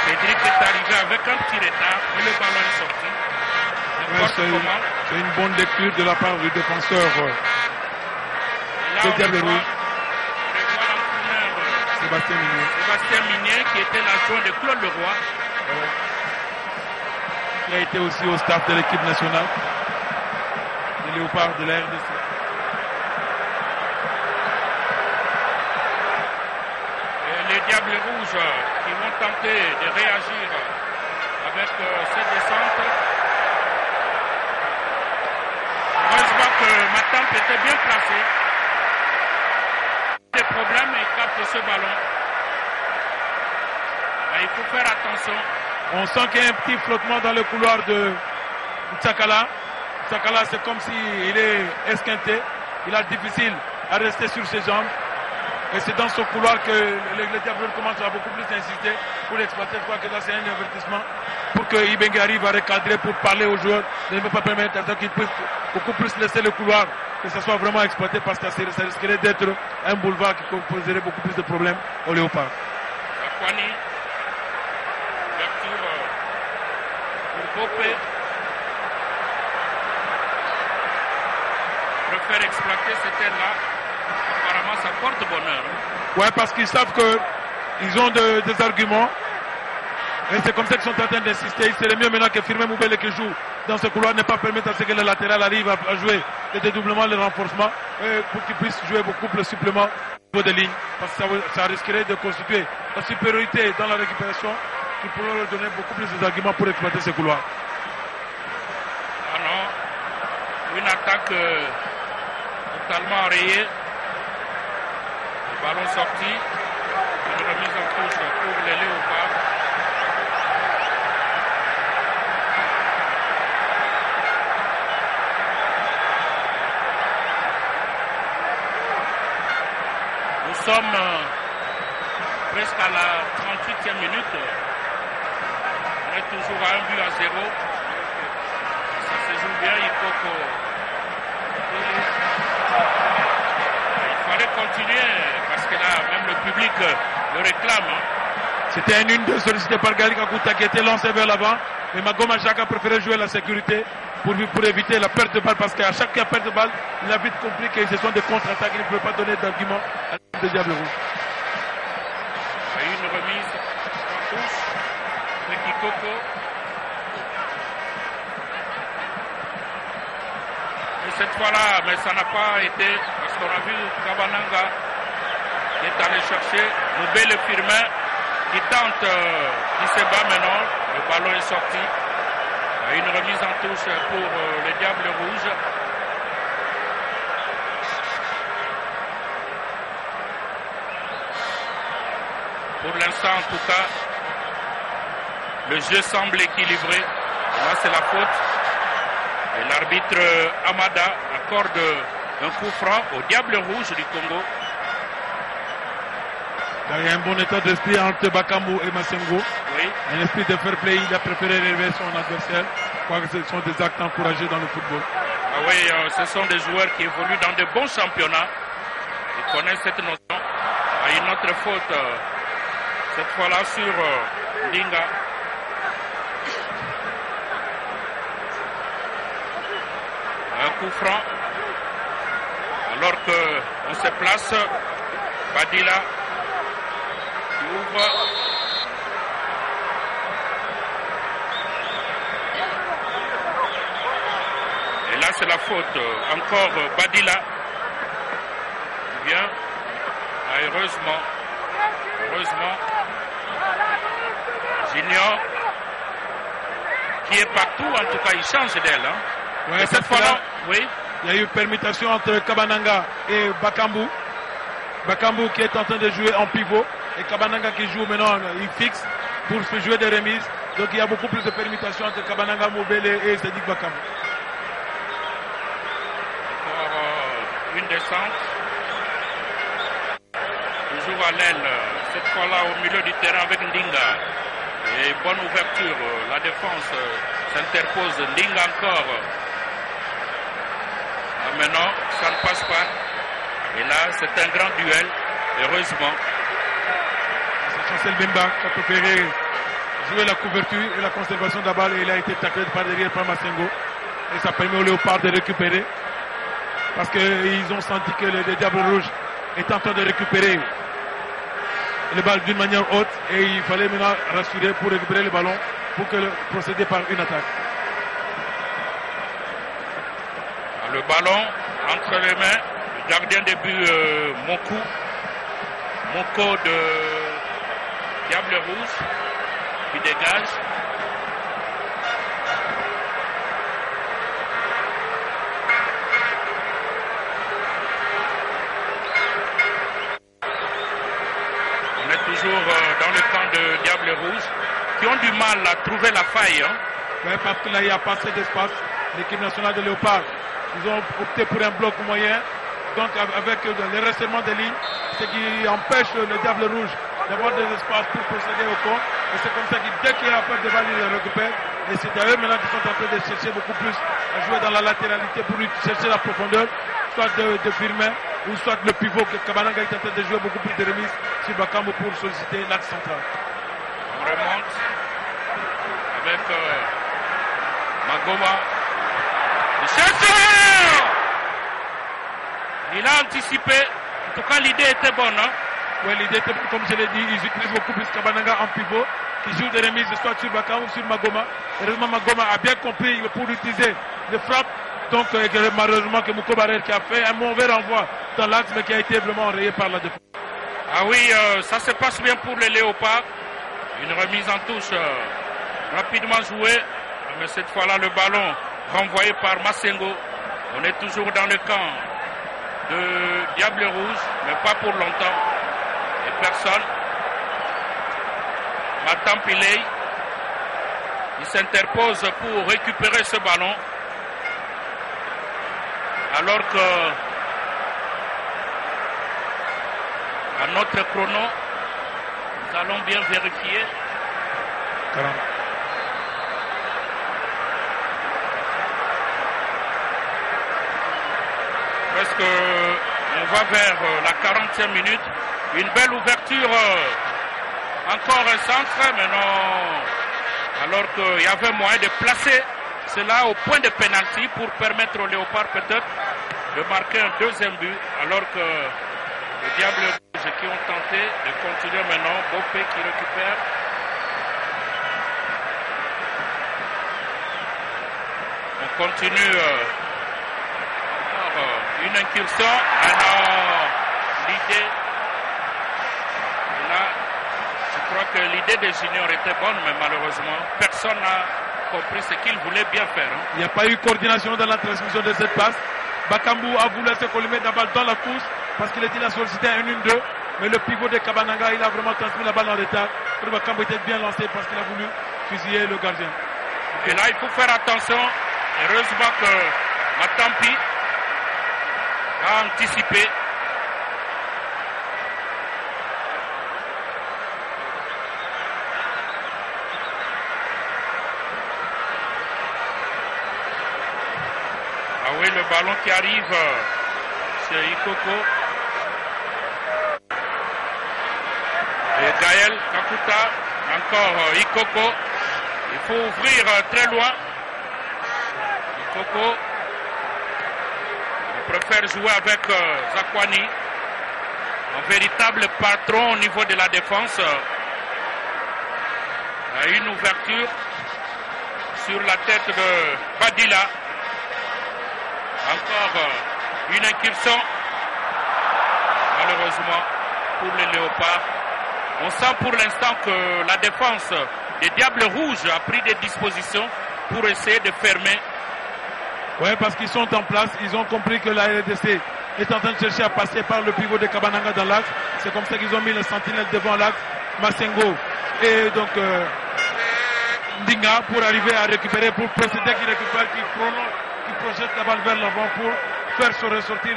Cédric est arrivé avec un petit retard et le ballon est sorti. C'est une bonne lecture de la part du défenseur des Diables Rouges. Sébastien Minier qui était l'adjoint de Claude Leroy. Il a été aussi au staff de l'équipe nationale des Léopards de la RDC. Et les Diables Rouges qui vont tenter de réagir avec cette descente. Heureusement que Matampe était bien placé. Des problèmes et capte ce ballon. Il faut faire attention. On sent qu'il y a un petit flottement dans le couloir de Tsakala. Tsakala, c'est comme s'il est esquinté. Il a difficile à rester sur ses jambes. Et c'est dans ce couloir que les Diables commencent à beaucoup plus insister pour l'exploiter. Je crois que là, c'est un avertissement pour que Ibenge arrive à recadrer pour parler aux joueurs. Ne peut pas permettre à ce qu'ils puissent beaucoup plus laisser le couloir, que ce soit vraiment exploité parce que ça risquerait d'être un boulevard qui poserait beaucoup plus de problèmes aux Léopards. Akwani. Pour Bopé. Préfère exploiter cette aile-là. Apparemment, ça porte bonheur. Ouais, parce qu'ils savent qu'ils ont des arguments. Et c'est comme ça qu'ils sont en train d'insister. Il serait mieux maintenant que Firmin Moubele qui joue dans ce couloir ne pas permettre à ce que le latéral arrive à jouer le dédoublement, le renforcement, pour qu'il puisse jouer beaucoup plus supplément au niveau des lignes. Parce que ça risquerait de constituer la supériorité dans la récupération qui pourrait leur donner beaucoup plus d'arguments pour exploiter ce couloir. Ah non, une attaque totalement enrayée. Le ballon sorti, une remise en touche pour les Léopards. Nous sommes presque à la 38e minute. On est toujours à 1 but à 0. Ça se joue bien, il fallait continuer parce que là, même le public le réclame. C'était un 1-2 sollicité par Gary Kakuta qui était lancé vers l'avant. Mais Magoma Jacques a préféré jouer la sécurité pour éviter la perte de balle parce qu'à chaque perte de balle, il a vite compris que ce sont des contre-attaques. Il ne pouvait pas donner d'argument à l'équipe des Diables Rouges. Il y a eu une remise en touche de Kikoko. Et cette fois-là, mais ça n'a pas été parce qu'on a vu Kabananga qui est allé chercher Moubele Firmin qui tente, qui se bat maintenant. Le ballon est sorti. Il y a une remise en touche pour les Diables Rouges. Pour l'instant, en tout cas, le jeu semble équilibré. Là, c'est la faute. Et l'arbitre Amada accorde un coup franc au Diable Rouge du Congo. Il y a un bon état d'esprit entre Bakambu et Massengo. Oui. Un esprit de fair play. Il a préféré relever son adversaire. Je crois que ce sont des actes encouragés dans le football. Ah oui, ce sont des joueurs qui évoluent dans de bons championnats. Ils connaissent cette notion. Ah, une autre faute, cette fois-là sur Dinga. Un coup franc. Alors qu'on se place, Badila qui ouvre. Et là, c'est la faute. Encore Badila qui vient. Ah, heureusement. Junior qui est partout, en tout cas, il change d'elle. Hein. Ouais, et cette fois-là, oui. Il y a eu permutation entre Kabananga et Bakambu. Bakambu qui est en train de jouer en pivot et Kabananga qui joue maintenant, il fixe pour se jouer des remises. Donc il y a beaucoup plus de permutations entre Kabananga, Mobele et Sedik Bakambu. Encore une descente. Toujours à l'aile, cette fois-là au milieu du terrain avec Ndinga. Et bonne ouverture, la défense s'interpose, Ndinga encore. Maintenant, ça ne passe pas. Et là, c'est un grand duel, heureusement. C'est Chancel Bemba qui a préféré jouer la couverture et la conservation de la balle. Et il a été taclé par derrière par Massengo. Et ça permet aux Léopards de récupérer. Parce qu'ils ont senti que le Diable Rouge est en train de récupérer les balles d'une manière haute. Et il fallait maintenant rassurer pour récupérer le ballon pour procéder par une attaque. Le ballon entre les mains du gardien de but Moko de Diable Rouge qui dégage. On est toujours dans le camp de Diable Rouge qui ont du mal à trouver la faille. Hein. Oui, parce que là il n'y a pas assez d'espace. L'équipe nationale de Léopard, ils ont opté pour un bloc moyen, donc avec le resserrement des lignes, ce qui empêche le Diable Rouge d'avoir des espaces pour procéder au compte. Et c'est comme ça que dès qu'il y a un peu de balle, ils le récupèrent. Et c'est à eux maintenant qui sont en train de chercher beaucoup plus à jouer dans la latéralité pour chercher la profondeur, soit de Firmin ou soit le pivot que Kabananga est en train de jouer beaucoup plus de remises sur Bakambu pour solliciter l'axe central. On remonte avec Magoma. Il a anticipé. En tout cas, l'idée était bonne. Hein? Oui, l'idée était bonne. Comme je l'ai dit, ils utilisent beaucoup plus Kabananga en pivot, qui joue des remises soit sur Bakambu ou sur Magoma. Heureusement, Magoma a bien compris pour utiliser les frappes. Donc, malheureusement, que Mouko Barrère qui a fait un mauvais renvoi dans l'axe, mais qui a été vraiment enrayé par la défense. Ah oui, ça se passe bien pour les Léopards. Une remise en touche rapidement jouée. Mais cette fois-là, le ballon renvoyé par Massengo. On est toujours dans le camp de Diable Rouge, mais pas pour longtemps. Et personne. Matam Pilei, il s'interpose pour récupérer ce ballon. Alors que à notre chrono, nous allons bien vérifier. 40. Presque on va vers la 40e minute. Une belle ouverture, encore un centre, mais non. Alors qu'il y avait moyen de placer cela au point de pénalty pour permettre aux Léopards peut-être de marquer un deuxième but. Alors que les Diables Rouges qui ont tenté de continuer maintenant. Bopé qui récupère. On continue. Une incursion. Alors, l'idée, là, je crois que l'idée des juniors était bonne, mais malheureusement, personne n'a compris ce qu'il voulait bien faire. Hein. Il n'y a pas eu coordination dans la transmission de cette passe. Bakambu a voulu se collimer la balle dans la course parce qu'il était sollicité un 1-2. Mais le pivot de Kabananga, il a vraiment transmis la balle en retard. Bakambu était bien lancé parce qu'il a voulu fusiller le gardien. Et là, il faut faire attention. Heureusement que Matampi a anticipé. Ah oui, le ballon qui arrive, c'est Ikoko. Et Gaël Kakuta, encore Ikoko. Il faut ouvrir très loin. Ikoko. On préfère jouer avec Zakwani, un véritable patron au niveau de la défense. Une ouverture sur la tête de Badila. Encore une incursion. Malheureusement pour les Léopards. On sent pour l'instant que la défense des Diables Rouges a pris des dispositions pour essayer de fermer. Oui, parce qu'ils sont en place. Ils ont compris que la RDC est en train de chercher à passer par le pivot de Kabananga dans l'axe. C'est comme ça qu'ils ont mis le sentinelle devant l'axe, Massengo et donc Ndinga pour arriver à récupérer, pour précéder qui récupère, qui prolonge, qui projette la balle vers l'avant pour faire se ressortir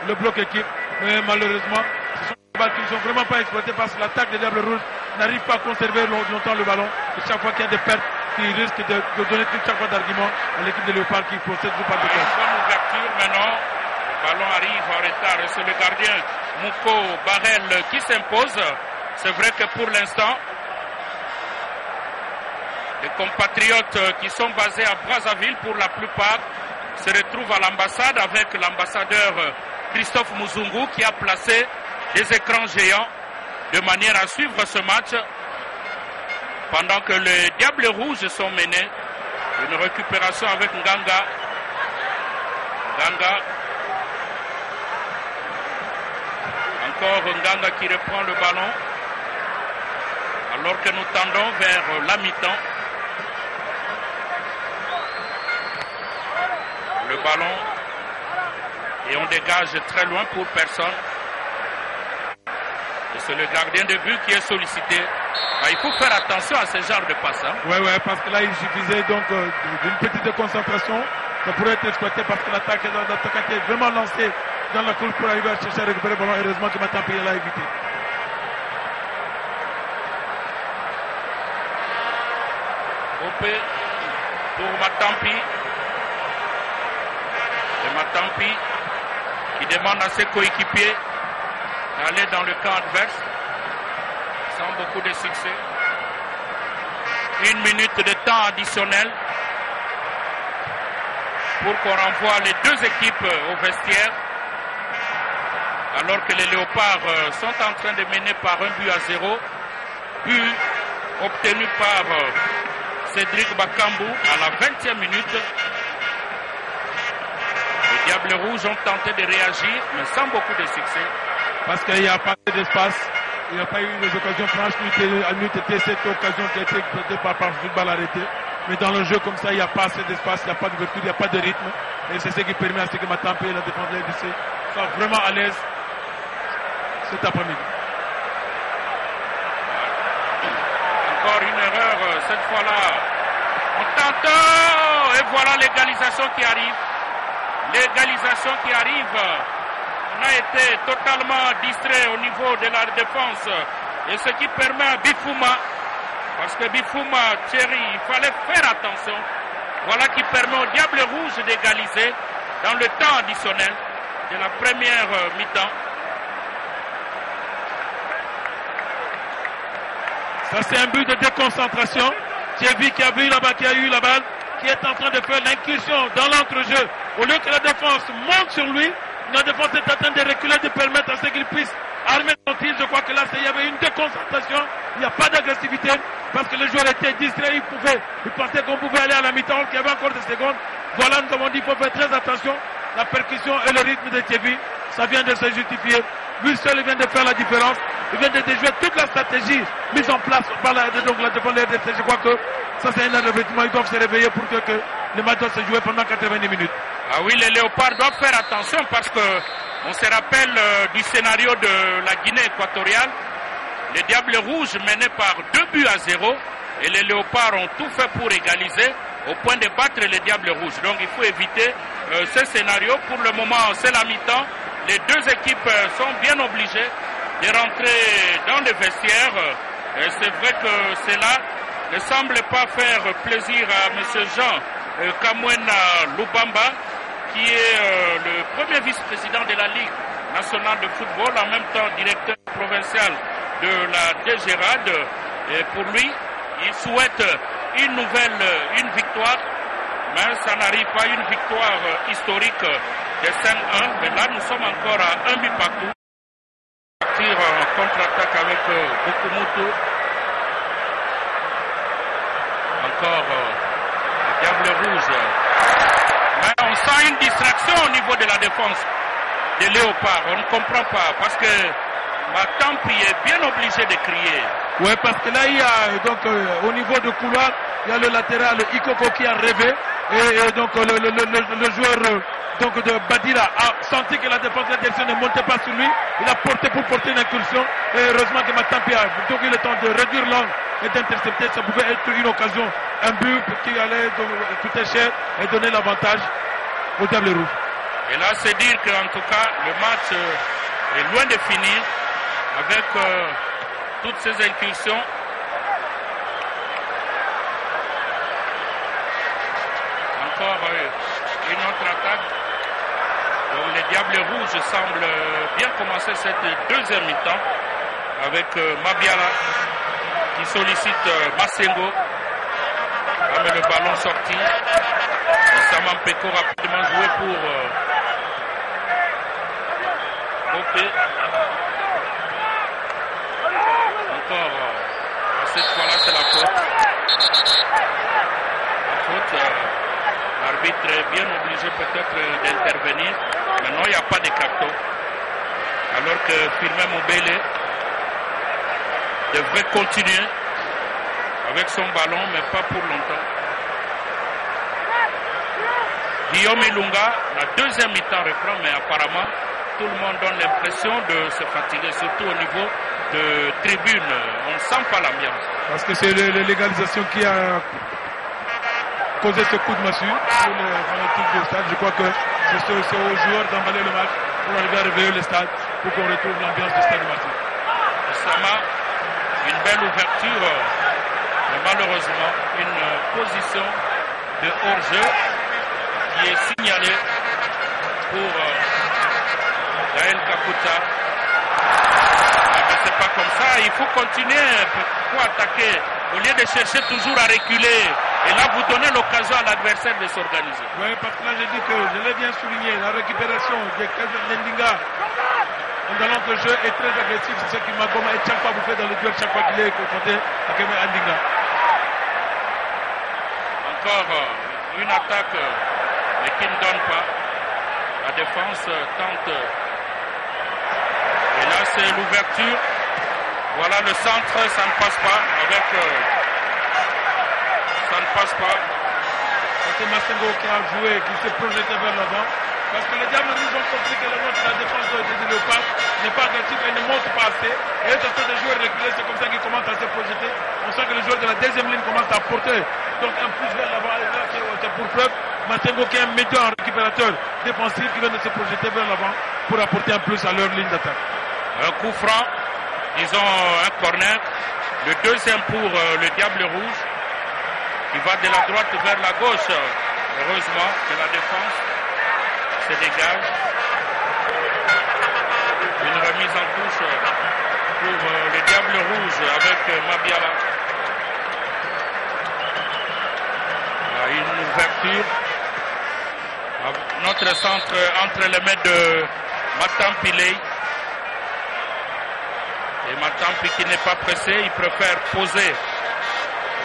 le bloc équipe. Mais malheureusement, ce sont des balles qui ne sont vraiment pas exploitées parce que l'attaque des Diables Rouges n'arrive pas à conserver longtemps le ballon. Et chaque fois qu'il y a des pertes, qui risquent de donner chaque fois d'argument à l'équipe de Léopard qui procède du pas de une bonne ouverture maintenant. Le ballon arrive en retard et c'est le gardien Mouko Barel qui s'impose. C'est vrai que pour l'instant, les compatriotes qui sont basés à Brazzaville pour la plupart se retrouvent à l'ambassade avec l'ambassadeur Christophe Muzungu qui a placé des écrans géants de manière à suivre ce match pendant que les Diables Rouges sont menés. Une récupération avec Nganga. Nganga. Encore Nganga qui reprend le ballon alors que nous tendons vers la mi-temps. Le ballon et on dégage très loin pour personne. Et c'est le gardien de but qui est sollicité. Il faut faire attention à ce genre de passe. Oui, parce que là il suffisait donc d'une petite concentration. Ça pourrait être exploité parce que l'attaquant est vraiment lancé dans la course pour arriver à chercher à récupérer le ballon. Heureusement que Matampi l'a évité. Opé pour Matampi. Et Matampi qui demande à ses coéquipiers d'aller dans le camp adverse sans beaucoup de succès. 1 minute de temps additionnel pour qu'on renvoie les deux équipes au vestiaire alors que les Léopards sont en train de mener par 1-0. But obtenu par Cédric Bakambu à la 20e minute. Les Diables Rouges ont tenté de réagir mais sans beaucoup de succès. Parce qu'il n'y a pas d'espace, il n'y a pas eu les occasions franches, cette occasion qui a été exploitée par une balle arrêtée. Mais dans le jeu comme ça, il n'y a pas assez d'espace, il n'y a pas d'ouverture, il n'y a pas de rythme. Et c'est ce qui permet à ce que Matampi et la défense de l'ADC soient vraiment à l'aise cet après-midi. Encore une erreur, cette fois-là. On tente, et voilà l'égalisation qui arrive. L'égalisation qui arrive. On a été totalement distrait au niveau de la défense. Et ce qui permet à Bifouma, parce que Bifouma, Thierry, il fallait faire attention. Voilà qui permet au Diable Rouge d'égaliser dans le temps additionnel de la première mi-temps. Ça c'est un but de déconcentration. Thierry qui a vu là-bas, qui a eu la balle, qui est en train de faire l'incursion dans l'entrejeu. Au lieu que la défense monte sur lui, la défense est en train de reculer, de permettre à ce qu'il puisse armer son tir. Je crois que là, il y avait une déconcentration. Il n'y a pas d'agressivité parce que le joueur était distrait. Il pensait qu'on pouvait aller à la mi-temps, qu'il y avait encore des secondes. Voilà, nous avons dit qu'il faut faire très attention. La percussion et le rythme de Thierry, ça vient de se justifier. Lui seul, il vient de faire la différence. Il vient de déjouer toute la stratégie mise en place par la défense de l'RDC. Je crois que ça, c'est un avertissement. Ils doivent se réveiller pour que le match doit se jouer pendant 90 minutes. Ah oui, les Léopards doivent faire attention parce que on se rappelle du scénario de la Guinée équatoriale. Les Diables Rouges menaient par 2-0 et les Léopards ont tout fait pour égaliser au point de battre les Diables Rouges. Donc il faut éviter ce scénario. Pour le moment, c'est la mi-temps. Les deux équipes sont bien obligées de rentrer dans le vestiaire. C'est vrai que cela ne semble pas faire plaisir à M. Jean Kamwena Lubamba, qui est le premier vice-président de la Ligue nationale de football, en même temps directeur provincial de la DGRAD. Et pour lui, il souhaite une victoire, mais ça n'arrive pas, une victoire historique de 5-1. Mais là, nous sommes encore à 1 but partout. Partir en contre-attaque avec Bokumutu. Encore Diable Rouge. Mais on sent une distraction au niveau de la défense des Léopards. On ne comprend pas parce que Matampi est bien obligé de crier. Oui, parce que là, il y a donc au niveau du couloir, il y a le latéral Ikoko qui a rêvé. Et donc le joueur donc de Badira a senti que la défense de la direction ne montait pas sur lui. Il a porté pour porter une incursion. Et heureusement que Matampi a donc eu le temps de réduire l'angle et d'intercepter. Ça pouvait être une occasion, un but qui allait donc coûter cher et donner l'avantage au Diable Rouge. Et là, c'est dire qu'en tout cas, le match est loin de finir avec toutes ces incursions. Encore une autre attaque. Donc, les Diables Rouges semblent bien commencer cette deuxième mi-temps avec Mabiala qui sollicite Masengo. Mais le ballon sorti. Saman Peko rapidement joué pour Opé. Encore, cette fois-là, c'est la faute. La faute, l'arbitre est bien obligé peut-être d'intervenir. Maintenant, il n'y a pas de carton. Alors que Firmin Mobele devrait continuer avec son ballon, mais pas pour longtemps. Guillaume Ilunga, la deuxième mi-temps reprend, mais apparemment, tout le monde donne l'impression de se fatiguer, surtout au niveau de tribune. On ne sent pas l'ambiance. Parce que c'est l'égalisation qui a causé ce coup de massue sur les fanatiques du stade. Je crois que c'est aux joueurs d'emballer le match pour arriver à réveiller le stade, pour qu'on retrouve l'ambiance du stade de Marseille. Sama, une belle ouverture, mais malheureusement, une position de hors-jeu qui est signalée pour Gaël Kakuta. Mais c'est pas comme ça, il faut continuer pour attaquer. Au lieu de chercher toujours à reculer, et là vous donnez l'occasion à l'adversaire de s'organiser. Oui, parce que là j'ai dit que je l'ai bien souligné, la récupération de Kevin Ndinga dans notre jeu est très agressif, c'est ce qui m'a gommé et chaque fois vous faites dans le duel, chaque fois qu'il est confronté à Kevin Ndinga. Encore une attaque, mais qui ne donne pas. La défense tente. Et là c'est l'ouverture. Voilà le centre, ça ne passe pas avec. Ça ne passe pas. C'est Masengo qui a joué, qui s'est projeté vers l'avant. Parce que les Diables Rouges ont compris que la défense des Léopards n'est pas agressive, elle ne monte pas assez. Et ils essaient de jouer reculer, c'est comme ça qu'ils commencent à se projeter. On sent que les joueurs de la deuxième ligne commencent à porter donc un plus vers l'avant. Et là, c'est pour preuve. Masengo qui est un médium en récupérateur défensif qui vient de se projeter vers l'avant pour apporter un plus à leur ligne d'attaque. Un coup franc. Ils ont un corner, le deuxième pour le Diable Rouge, qui va de la droite vers la gauche. Heureusement que la défense se dégage. Une remise en touche pour le Diable Rouge avec Mabiala. Une ouverture. Notre centre entre les mains de Matampilei. Et Matampi qui n'est pas pressé, il préfère poser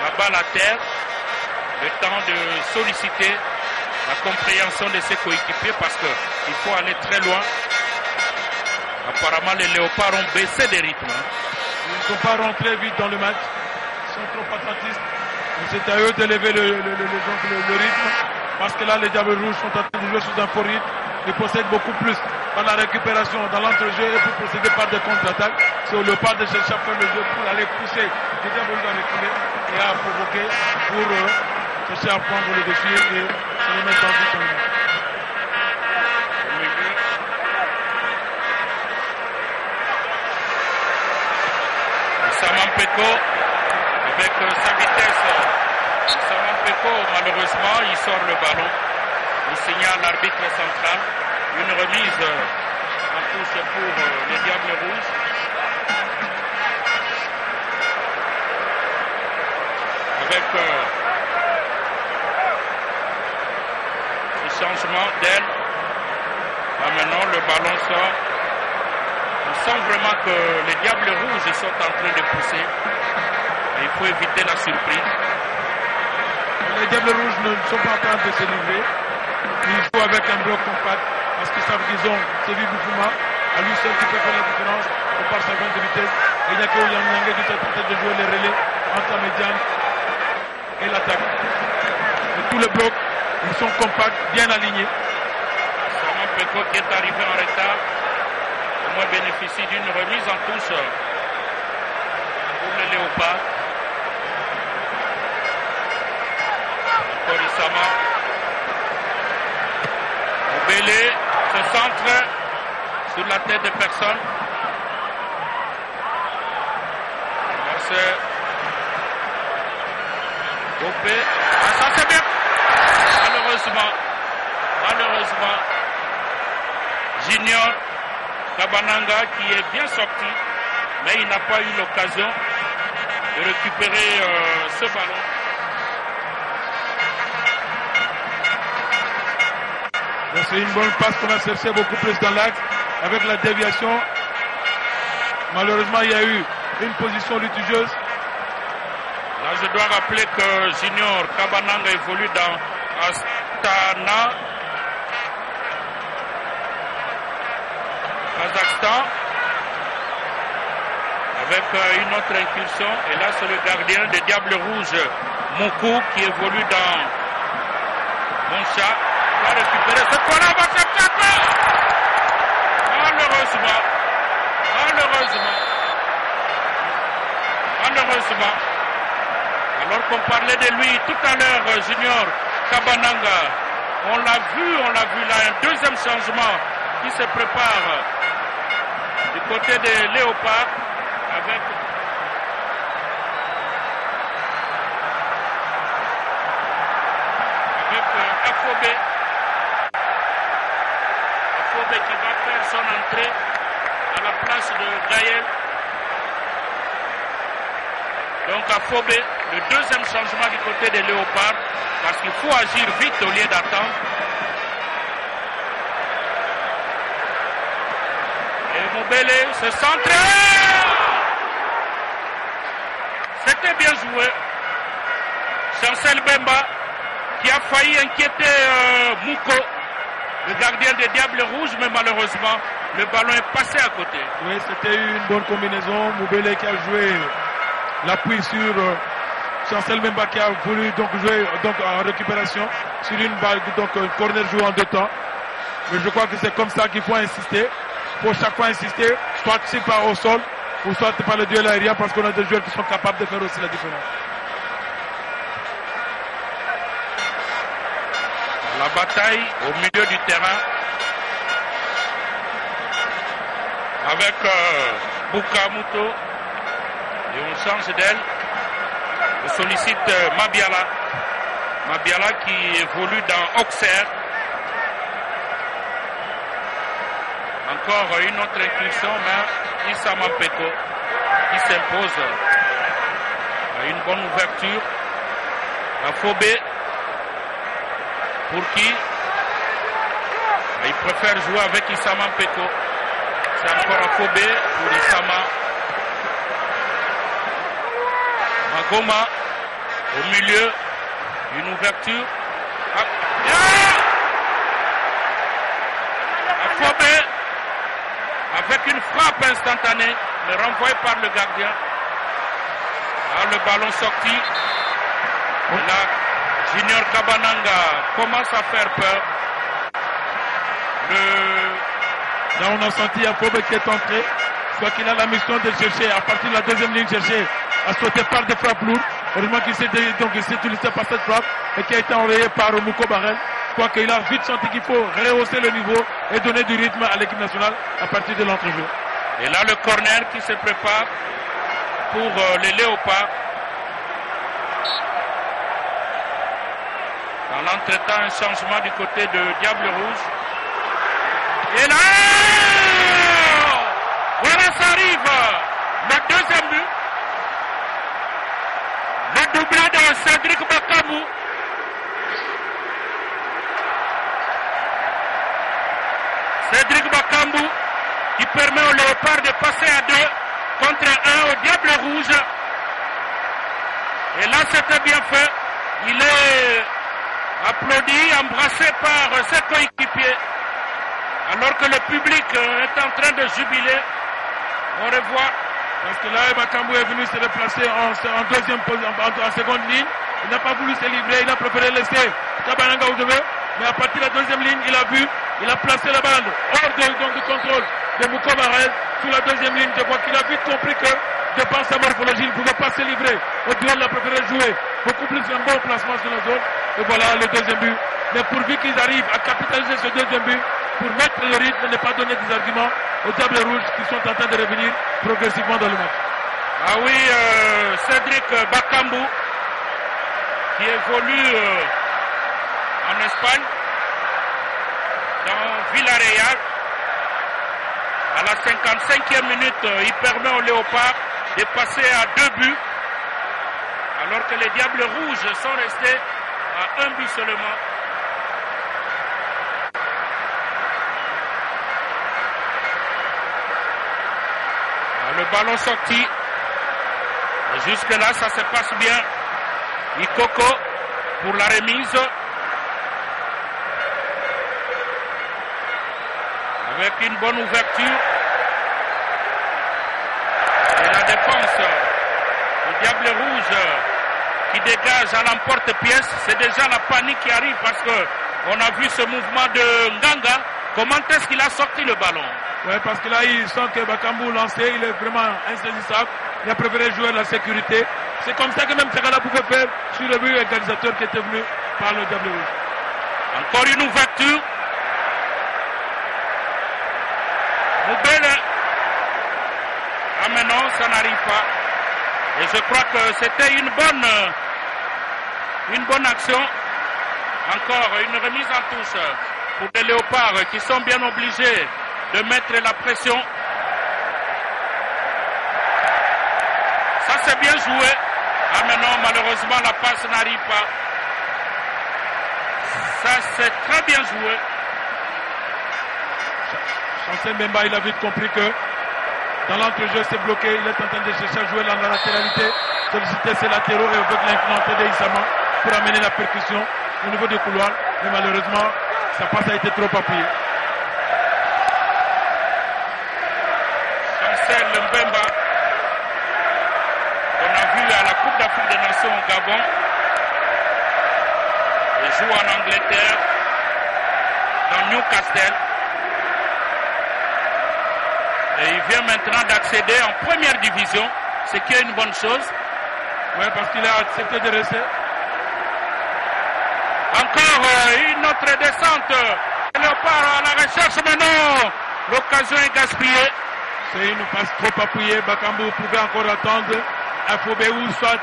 la balle à terre, le temps de solliciter la compréhension de ses coéquipiers parce qu'il faut aller très loin. Apparemment les Léopards ont baissé des rythmes. Ils ne sont pas rentrés vite dans le match, ils sont trop attentistes. C'est à eux d'élever le rythme parce que là les Diables Rouges sont en train de jouer sous un fort rythme. Ils possèdent beaucoup plus par la récupération dans l'entrejeu et pour procéder par des contre-attaques. C'est au Léopard de chercher à faire le jeu pour aller pousser les Diables Rouges à reculer et à provoquer pour chercher à prendre le dessus et se remettre en vue. Saman Peko avec sa vitesse. Saman Peko malheureusement il sort le ballon. Il signale l'arbitre central. Une remise en touche pour les Diables Rouges. Avec ce changement d'aile. Maintenant le ballon sort. On sent vraiment que les Diables Rouges sont en train de pousser. Et il faut éviter la surprise. Les Diables Rouges ne sont pas en train de se livrer. Ils jouent avec un bloc compact parce qu'ils savent qu'ils ont Sévi Boufouma, à lui seul qui peut faire la différence par sa grande vitesse. Et il n'y a que Yang Nyangé qui est en train de jouer les relais entre la médiane et l'attaque. Et tout le bloc, ils sont compacts, bien alignés. Peko qui est arrivé en retard, au moins bénéficie d'une remise en touche pour le Léopard. Encore Issama. Obélé se centre sur la tête de personne. C'est Opé. Ah, ça c'est bien. Malheureusement, Junior Kabananga qui est bien sorti, mais il n'a pas eu l'occasion de récupérer ce ballon. C'est une bonne passe qu'on a cherché beaucoup plus dans l'axe avec la déviation. Malheureusement, il y a eu une position litigieuse. Là, je dois rappeler que Junior Kabananga évolue dans Astana, Kazakhstan, avec une autre incursion. Et là, c'est le gardien des Diables Rouges, Moukou, qui évolue dans Moncha. Il a récupéré cette fois-là, malheureusement. Alors qu'on parlait de lui tout à l'heure, Junior Kabananga, on l'a vu là, un deuxième changement qui se prépare du côté des Léopards avec Afobé. Afobé qui va faire son entrée à la place de Gaël. Donc Afobé, le deuxième changement du côté des Léopards, parce qu'il faut agir vite au lieu d'attendre. Et Moubélé se centre. C'était bien joué. Chancel Bemba qui a failli inquiéter Mouko, le gardien des Diables Rouges, mais malheureusement, le ballon est passé à côté. Oui, c'était une bonne combinaison. Moubélé qui a joué l'appui sur Chancel Bemba qui a voulu donc jouer en récupération sur une balle, donc un corner joué en deux temps. Mais je crois que c'est comme ça qu'il faut insister. Il faut chaque fois insister, soit c'est par au sol, ou soit par le duel aérien, parce qu'on a des joueurs qui sont capables de faire aussi la différence. La bataille au milieu du terrain avec Bukamuto, et on change d'aile. On sollicite Mabiala. Mabiala qui évolue dans Auxerre. Encore une autre incursion, mais Issa Mampeko qui s'impose à une bonne ouverture. Afobé. Pour qui il préfère jouer avec Issama Peko. C'est encore Afobé pour Issama. Magoma au milieu. Une ouverture. Afobé avec une frappe instantanée, mais renvoyé par le gardien. Là, le ballon sorti. Et là, Junior Kabananga commence à faire peur. Là, on a senti Afobé qui est entré. Soit qu'il a la mission de chercher, à partir de la deuxième ligne, chercher à sauter par des frappes lourdes. Heureusement qu'il s'est utilisé par cette frappe et qui a été enrayé par Mouko Barel. Je crois qu'il a vite senti qu'il faut rehausser le niveau et donner du rythme à l'équipe nationale à partir de l'entrejeu. Et là, le corner qui se prépare pour les Léopards. Dans l'entretemps, un changement du côté de Diable Rouge. Et là, voilà, ça arrive. Le deuxième but. Le doublé de Cédric Bakambu. Cédric Bakambu qui permet au Léopard de passer à 2 contre 1 au Diable Rouge. Et là, c'était bien fait. Il est applaudi, embrassé par ses coéquipiers. Alors que le public est en train de jubiler. On revoit. Parce que là, Bakambu est venu se déplacer en deuxième position, en seconde ligne. Il n'a pas voulu se livrer, il a préféré laisser Kabananga au devant. Mais à partir de la deuxième ligne, il a vu Il a placé la balle hors du contrôle de Mouko Marel sur la deuxième ligne. Je crois qu'il a vite compris que de par sa morphologie, il ne pouvait pas se livrer. Au duel, il a préféré jouer beaucoup plus un bon placement sur la zone. Et voilà le deuxième but. Mais pourvu qu'ils arrivent à capitaliser ce deuxième but pour mettre le rythme et ne pas donner des arguments aux Diables Rouges qui sont en train de revenir progressivement dans le match. Ah oui, Cédric Bakambu qui évolue en Espagne, dans Villarreal. À la 55e minute, il permet aux Léopards de passer à 2 buts, alors que les Diables Rouges sont restés à 1 but seulement. Le ballon sorti. Jusque-là, ça se passe bien. Ikoko pour la remise. Avec une bonne ouverture. Et la défense du Diable Rouge qui dégage à l'emporte-pièce. C'est déjà la panique qui arrive parce qu'on a vu ce mouvement de Nganga. Comment est-ce qu'il a sorti le ballon? Oui, parce que là, il sent que Bakambu lancé, il est vraiment insaisissable. Il a préféré jouer la sécurité. C'est comme ça que même Tagala pouvait faire sur le but égalisateur qui était venu par le Diable Rouge. Encore une ouverture. Moubele. Ah mais non, ça n'arrive pas. Et je crois que c'était une bonne action. Encore une remise en touche pour les Léopards qui sont bien obligés de mettre la pression. Ça c'est bien joué. Ah mais non, malheureusement la passe n'arrive pas. Ça c'est très bien joué. Chancel Mbemba, il a vite compris que dans l'entrejeu c'est bloqué. Il est en train de chercher à jouer dans la latéralité, solliciter ses latéraux et avec l'inclination d'Issama pour amener la percussion au niveau du couloir. Mais malheureusement, sa passe a été trop appuyée. Chancel Mbemba, on a vu à la Coupe d'Afrique des Nations au Gabon. Il joue en Angleterre, dans Newcastle. Et il vient maintenant d'accéder en première division, ce qui est une bonne chose. Oui, parce qu'il a accepté de rester. Encore une autre descente. Léopard à la recherche, mais non. L'occasion est gaspillée. C'est une passe trop appuyée. Bakambu pouvait encore attendre. Afobéou soit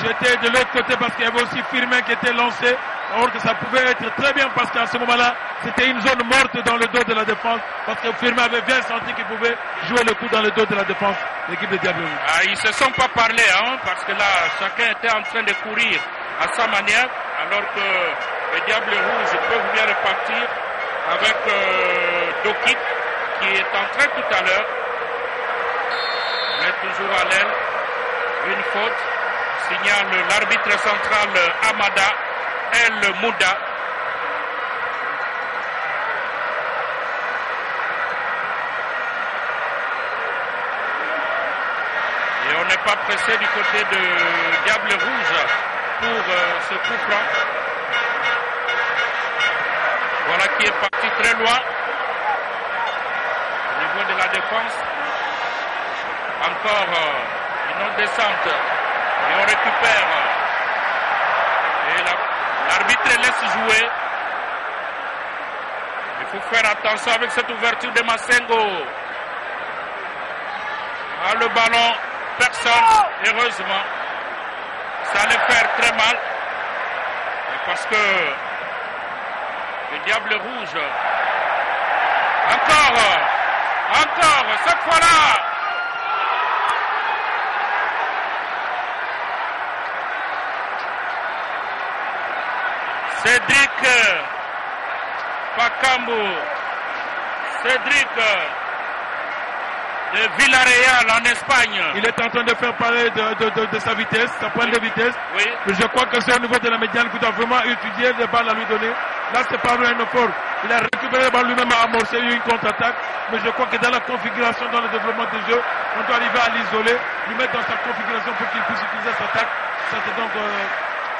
jeté de l'autre côté parce qu'il y avait aussi Firmin qui était lancé. Or que ça pouvait être très bien parce qu'à ce moment-là, c'était une zone morte dans le dos de la défense. Parce que Firmin avait bien senti qu'il pouvait jouer le coup dans le dos de la défense. L'équipe de Diable Rouge. Ah, ils se sont pas parlé, hein, parce que là, chacun était en train de courir à sa manière, alors que les Diables Rouges peuvent bien repartir avec Dokit qui est entré tout à l'heure. Mais toujours à l'aile. Une faute. Signale l'arbitre central Amada El Mouda. Et on n'est pas pressé du côté de Diable Rouge pour ce coup franc. Voilà qui est parti très loin au niveau de la défense. Encore une autre descente et on récupère. Et l'arbitre laisse jouer. Il faut faire attention avec cette ouverture de Massengo. Ah, le ballon, personne, heureusement. Ça allait faire très mal. Parce que le Diable Rouge, encore, cette fois-là. Cédric Bakambu, Cédric de Villarreal en Espagne. Il est en train de faire parler de sa vitesse, sa pointe de vitesse. Oui. Mais je crois que c'est au niveau de la médiane qu'il doit vraiment étudier les balles à lui donner. Là, c'est pas un effort. Il a récupéré le ballon lui-même à amorcer une contre-attaque. Mais je crois que dans la configuration, dans le développement du jeu, on doit arriver à l'isoler, lui mettre dans sa configuration pour qu'il puisse utiliser sa attaque. Ça, c'est donc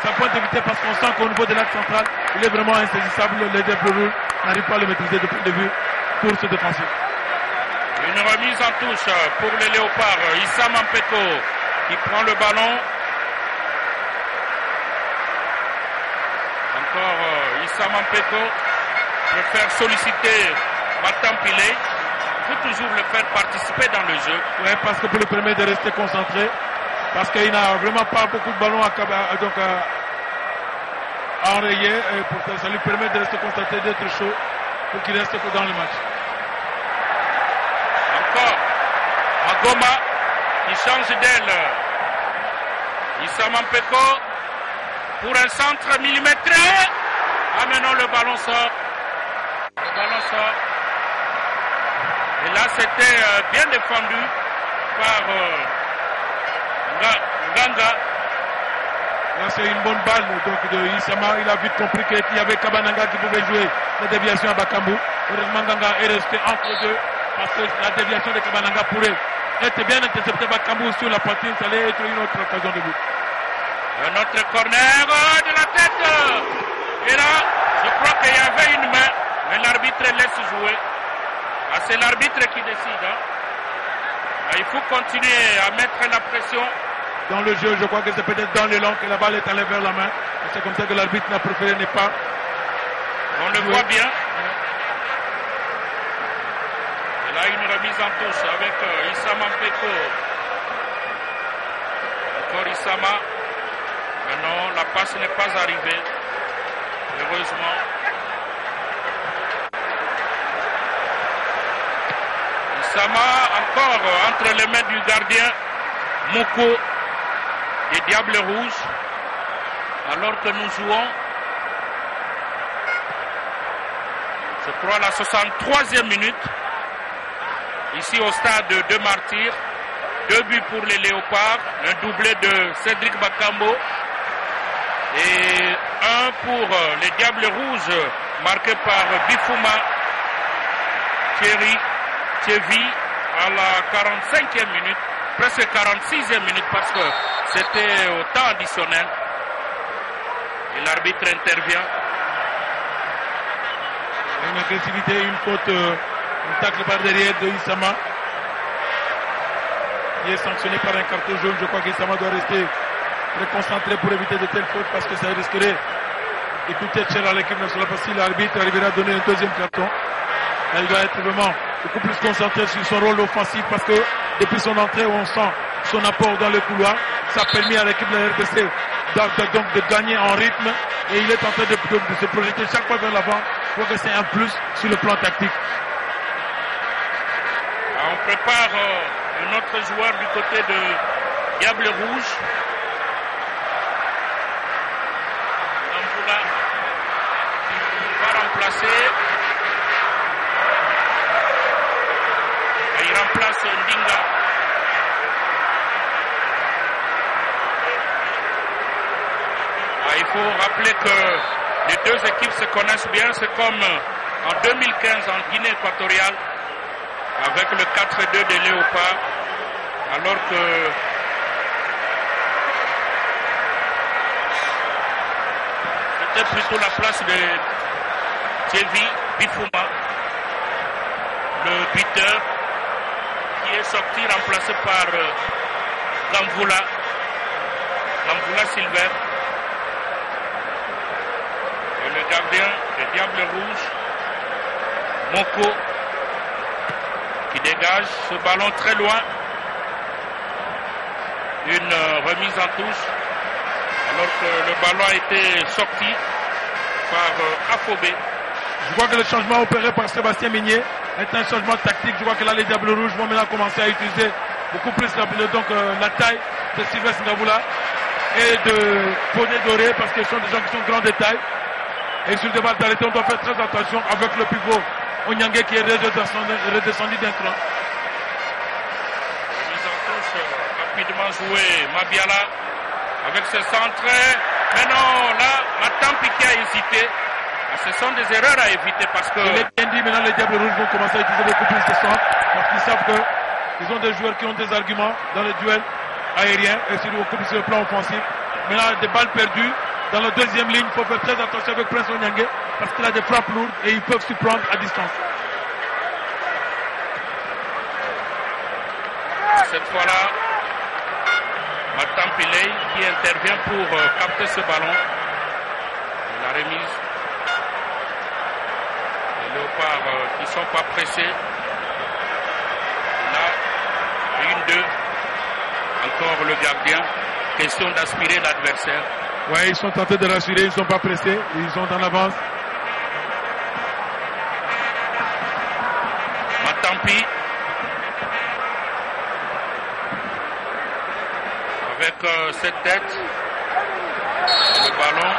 sa pointe de vitesse parce qu'on sent qu'au niveau de l'axe central, il est vraiment insaisissable, le Diable Rouge. n'arrive pas à le maîtriser depuis le début course défensive. Une remise en touche pour les Léopards. Issa Mampeko qui prend le ballon. Encore Issa Mampeko préfère solliciter Matampile. Il faut toujours le faire participer dans le jeu. Oui, parce que pour le permettre de rester concentré, parce qu'il n'a vraiment pas beaucoup de ballons à enrayer, et pour que ça lui permet de rester concentré, d'être chaud, pour qu'il reste dans le match. Encore Magoma qui change d'aile. Issa Mampeko pour un centre millimétré. Ah mais non, le ballon sort. Le ballon sort. Et là c'était bien défendu par Nganga. Là c'est une bonne balle donc, de Issama. Il a vite compris qu'il y avait Kabananga qui pouvait jouer la déviation à Bakambu. Heureusement Nganga est resté entre deux parce que la déviation de Kabananga pourrait être bien interceptée par Bakambu sur la poitrine. Ça allait être une autre occasion de but. Un autre corner de la tête. Et là, je crois qu'il y avait une main, mais l'arbitre laisse jouer. Ah, c'est l'arbitre qui décide. Ah, il faut continuer à mettre la pression. Dans le jeu, je crois que c'est peut-être dans l'élan que la balle est allée vers la main. C'est comme ça que l'arbitre n'a préféré ne pas. On le voit bien. Et là, une remise en touche avec Issa Mampeko. Encore Issama. Mais non, la passe n'est pas arrivée. Heureusement. Issama encore entre les mains du gardien Moko des Diables Rouges. Alors que nous jouons, je crois, la 63e minute. Ici au stade de Martyrs. 2 buts pour les Léopards. Un doublé de Cédric Bakambo. Et 1 pour les Diables Rouges, marqué par Bifouma Thierry à la 45e minute, presque 46e minute parce que c'était au temps additionnel. Et l'arbitre intervient. Une agressivité, une faute, un tacle par derrière de Issama. Il est sanctionné par un carton jaune. Je crois qu'Issama doit rester très concentré pour éviter de telles fautes parce que ça risquerait de coûter cher à l'équipe nationale parce que si l'arbitre arrivera à donner un deuxième carton, elle doit être vraiment beaucoup plus concentrée sur son rôle offensif parce que depuis son entrée, on sent son apport dans le couloir. Ça a permis à l'équipe de la RDC donc de gagner en rythme et il est en train de se projeter chaque fois vers l'avant. Je crois que c'est un plus sur le plan tactique. On prépare un autre joueur du côté de Diable Rouge. Va remplacer. Et il remplace Ndinga. Il faut rappeler que les deux équipes se connaissent bien. C'est comme en 2015 en Guinée équatoriale avec le 4-2 des Léopards. Alors que c'était plutôt la place de Thierry Bifouma, le buteur, qui est sorti remplacé par Gamvula Silver. Et le gardien des Diables Rouges, Moko, qui dégage ce ballon très loin. Une remise en touche, alors que le ballon a été sorti par Afobé. Je crois que le changement opéré par Sébastien Migné est un changement tactique. Je crois que là, les Diables Rouges vont maintenant commencer à utiliser beaucoup plus la taille de Sylvestre Ngavoula et de Podé Doré parce que ce sont des gens qui sont grands de taille. Et sur le débat d'arrêter, on doit faire très attention avec le pivot Onyangue qui est redescendu d'un cran. Mise en touche, rapidement joué Mabiala avec ce centre. Mais non, là, Matampi qui a hésité. Ce sont des erreurs à éviter parce que... Je l'ai bien dit, maintenant les Diables Rouges vont commencer à utiliser beaucoup plus ce centre parce qu'ils savent qu'ils ont des joueurs qui ont des arguments dans le duel aérien et sur le plan offensif. Maintenant, des balles perdues. Dans la deuxième ligne, il faut faire très attention avec Prince Onyangue parce qu'il a des frappes lourdes et ils peuvent surprendre à distance. Cette fois-là, Matampilei qui intervient pour capter ce ballon. La remise. Les Léopards qui ne sont pas pressés. Là, 1-2. Encore le gardien. Question d'aspirer l'adversaire. Ouais, ils sont tentés de rassurer, ils ne sont pas pressés. Ils sont en avance. Matampi. Avec cette tête. Le ballon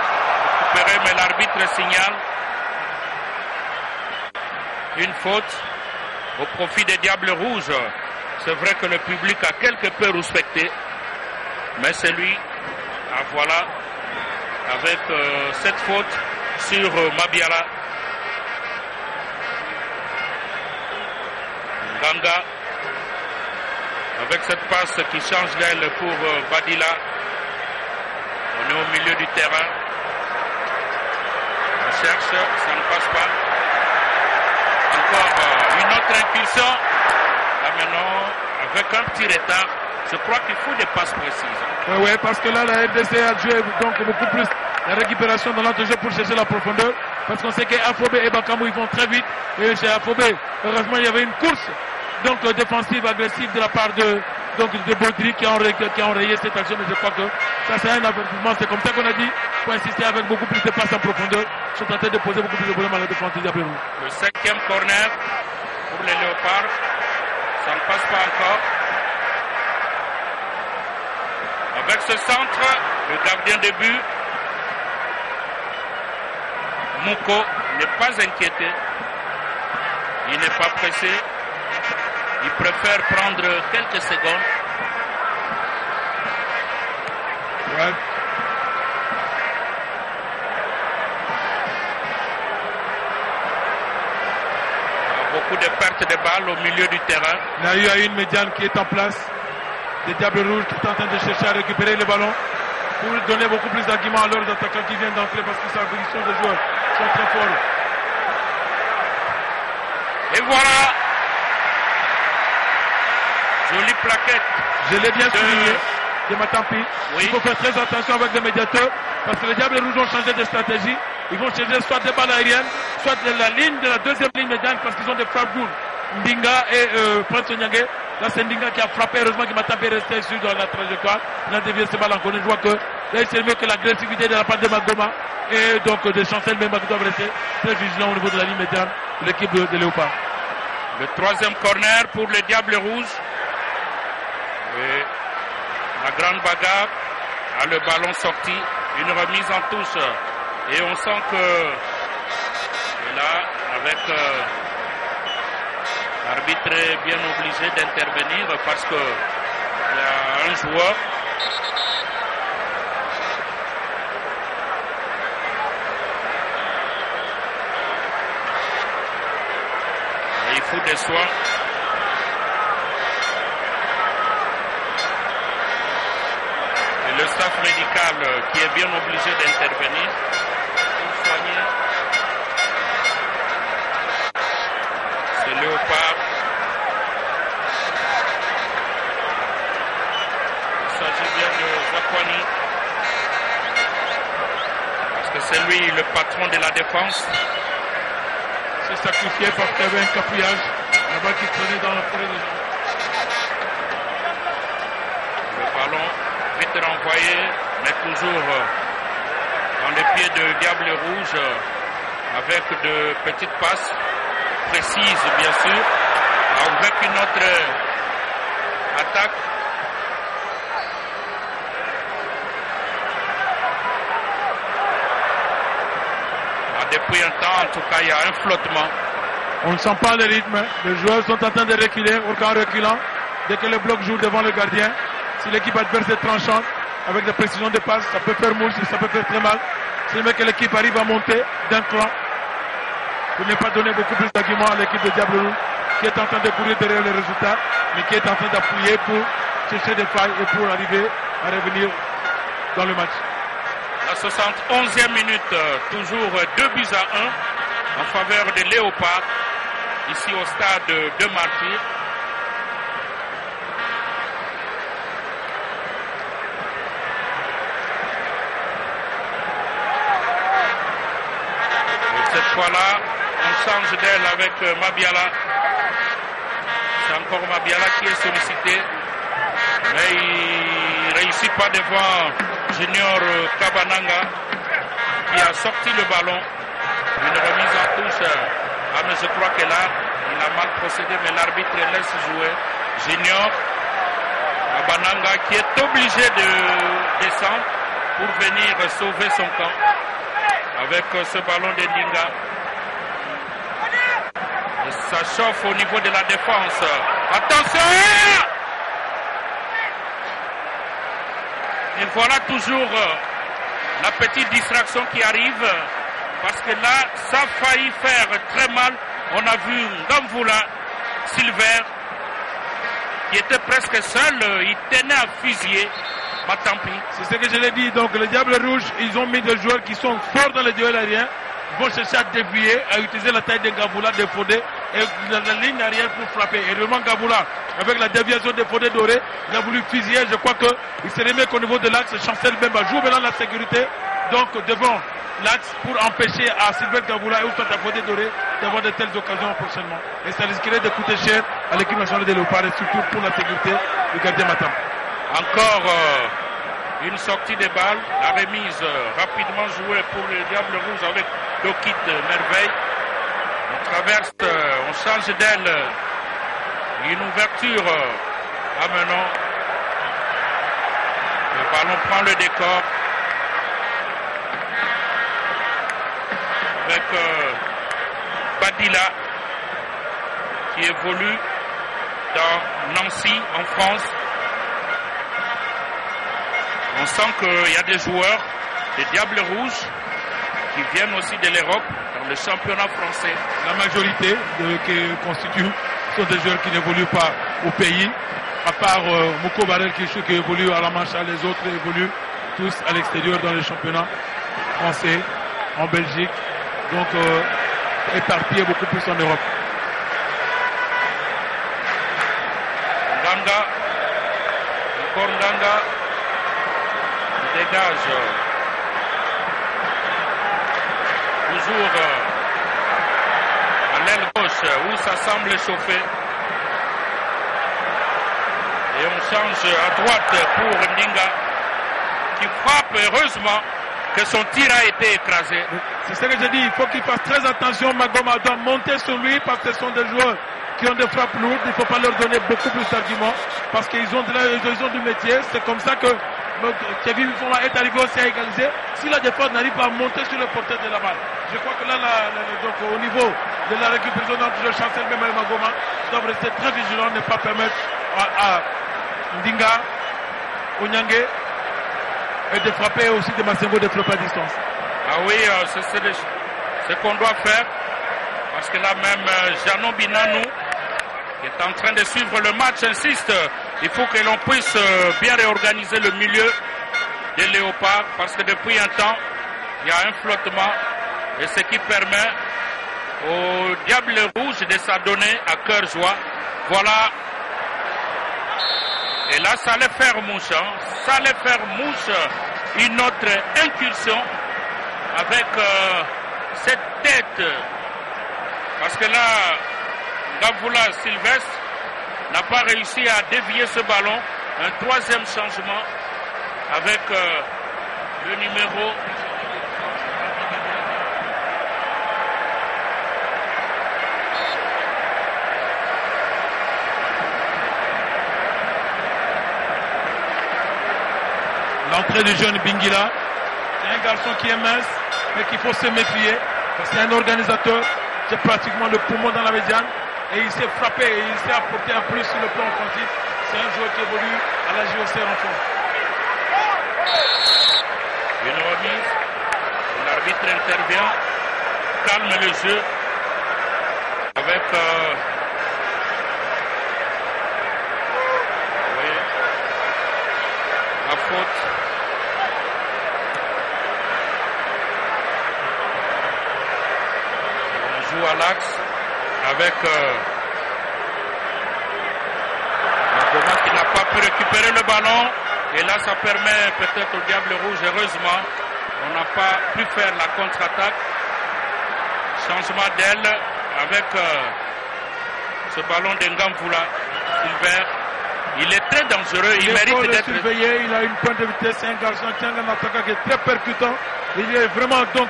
récupéré, mais l'arbitre signale une faute au profit des Diables Rouges. C'est vrai que le public a quelque peu respecté, mais c'est lui, voilà, avec cette faute sur Mabiala. Ganga, avec cette passe qui change d'aile pour Badila. On est au milieu du terrain. On cherche, ça ne passe pas. Encore une autre impulsion. Là maintenant, avec un petit retard, je crois qu'il faut des passes précises. Oui, parce que là, la RDC a joué donc beaucoup plus la récupération dans l'entrejeu pour chercher la profondeur. Parce qu'on sait qu'Afobé et Bakamou, ils vont très vite. Et chez Afobé, heureusement, il y avait une course donc défensive, agressive de la part de Baudry qui a enrayé cette action. Mais je crois que ça, c'est un avertissement. C'est comme ça qu'on a dit. Il faut insister avec beaucoup plus de passes en profondeur. Ils sont en train de poser beaucoup plus de problèmes à la défense des Diables Rouges. Le 5e corner pour les Léopards. Ça ne passe pas encore. Avec ce centre, le gardien de but, Mouko, n'est pas inquiété. Il n'est pas pressé. Il préfère prendre quelques secondes. Ouais. Beaucoup de pertes de balles au milieu du terrain. Il y a une médiane qui est en place. Des Diables Rouges qui sont en train de chercher à récupérer le ballon pour donner beaucoup plus d'arguments à leurs attaquants qui viennent d'entrer parce que sa position de joueurs sont très forts. Et voilà. Jolie plaquette. Je l'ai bien souligné de Matampi. Oui. Il faut faire très attention avec les médiateurs parce que les Diables Rouges ont changé de stratégie. Ils vont chercher soit des balles aériennes, soit de la ligne de la deuxième ligne médiane parce qu'ils ont des frappes lourdes. Ndinga et Prince Nyangé. Là, c'est Ndinga qui a frappé. Heureusement qu'il m'a tapé resté sur dans la trajectoire. Il a dévié ce ballon. Je vois que là, c'est mieux que l'agressivité de la part de Magoma et donc de Chancel Memba qui doivent rester très vigilants au niveau de la ligne médiane de l'équipe de Léopard. Le 3e corner pour les Diables Rouges. Et la grande bagarre a le ballon sorti. Une remise en touche. Et on sent que et là, avec l'arbitre est bien obligé d'intervenir parce que il y a un joueur et il faut des soins. Et le staff médical qui est bien obligé d'intervenir pour soigner ces Léopards. Il s'agit bien de Zakwani parce que c'est lui le patron de la défense. C'est sacrifié parce qu'il y avait un capouillage là-bas qui prenait dans la forêt des gens. Le ballon vite renvoyé, mais toujours dans les pieds de Diable Rouge avec de petites passes précises bien sûr, avec une autre attaque. Depuis un temps, en tout cas, il y a un flottement. On ne sent pas le rythme. Les joueurs sont en train de reculer. En reculant, dès que le bloc joue devant le gardien, si l'équipe adverse est tranchante, avec des précisions de passe, ça peut faire mouche, ça peut faire très mal. C'est mieux que l'équipe arrive à monter d'un cran pour ne pas donner beaucoup plus d'arguments à l'équipe de Diable Rouge qui est en train de courir derrière les résultats, mais qui est en train d'appuyer pour chercher des failles et pour arriver à revenir dans le match. La 71e minute, toujours 2 buts à 1 en faveur des Léopards, ici au stade de Martyrs. Et cette fois-là, on change d'aile avec Mabiala. C'est encore Mabiala qui est sollicité, mais il ne réussit pas devant Junior Kabananga qui a sorti le ballon. Une remise en touche. Ah, mais je crois que là, il a mal procédé, mais l'arbitre laisse jouer. Junior Kabananga qui est obligé de descendre pour venir sauver son camp avec ce ballon de Ndinga. Et ça chauffe au niveau de la défense. Attention! Et voilà toujours la petite distraction qui arrive, parce que là, ça a failli faire très mal. On a vu Ngamvula Silver qui était presque seul, il tenait à fusiller Matampi. C'est ce que je l'ai dit, donc les Diables Rouges, ils ont mis des joueurs qui sont forts dans les duels aériens, vont chercher à dévier, à utiliser la taille de Ngamvula, de Fodé, et la ligne arrière pour frapper. Et vraiment Ngamvula, avec la déviation de Fodé Doré, il a voulu fusiller. Je crois qu'il se remet qu'au niveau de l'axe, Chancel Bemba joue maintenant la sécurité, donc devant l'axe pour empêcher à Sylvain Ngamvula et ou soit à Fodé Doré d'avoir de telles occasions prochainement. Et ça risquerait de coûter cher à l'équipe nationale des Léopards et surtout pour la sécurité du gardien Matam. Encore une sortie de balle, la remise rapidement jouée pour les Diables Rouges avec Dokit Merveille. On traverse, on change d'aile, une ouverture à Menon. Le ballon prend le décor avec Badila qui évolue dans Nancy en France. On sent qu'il y a des joueurs, des Diables Rouges, qui viennent aussi de l'Europe, dans le championnat français. La majorité qui constituent sont des joueurs qui n'évoluent pas au pays, à part Mouko Barel qui évolue à la Mancha, les autres évoluent tous à l'extérieur dans le championnat français, en Belgique, donc éparpillés beaucoup plus en Europe. Nganga, encore Nganga. Dégage toujours à l'aile gauche où ça semble chauffer. Et on change à droite pour Ndinga qui frappe. Heureusement que son tir a été écrasé. C'est ce que je dis, il faut qu'il fasse très attention. Magoma doit monter sur lui parce que ce sont des joueurs qui ont des frappes lourdes. Il ne faut pas leur donner beaucoup plus d'arguments parce qu'ils ont du métier. C'est comme ça que Kevin Foma est arrivé aussi à égaliser. Si la défense n'arrive pas à monter sur le porteur de la balle, je crois que là, donc, au niveau de la récupération de Chancel Bemba et Magoma, doivent rester très vigilants, ne pas permettre à Ndinga, Onyangue et de frapper aussi de Massengo de frapper à distance. Ah oui, c'est ce qu'on doit faire, parce que là même Janon Binanou qui est en train de suivre le match insiste. Il faut que l'on puisse bien réorganiser le milieu des Léopards, parce que depuis un temps, il y a un flottement, et ce qui permet aux Diables Rouges de s'adonner à cœur joie. Voilà. Et là, ça allait faire mouche. Ça allait faire mouche. Une autre incursion avec cette tête. Parce que là, Ngamvula Sylvestre n'a pas réussi à dévier ce ballon. Un troisième changement avec le numéro l'entrée du jeune Bingila. C'est un garçon qui est mince, mais qu'il faut se méfier. C'est un organisateur, c'est pratiquement le poumon dans la médiane. Et il s'est frappé et il s'est apporté en plus sur le plan offensif. C'est un joueur qui évolue à la JOC en France. Une remise. L'arbitre intervient, calme le jeu avec oui, la faute. avec Magoma qui n'a pas pu récupérer le ballon. Et là, ça permet peut-être au Diable Rouge, heureusement, on n'a pas pu faire la contre-attaque. Changement d'aile avec ce ballon d'Engamvula. Silver, il est très dangereux, il mérite d'être surveillé. Il a une pointe de vitesse, c'est un garçon qui est un attaquant qui est très percutant. Il est vraiment donc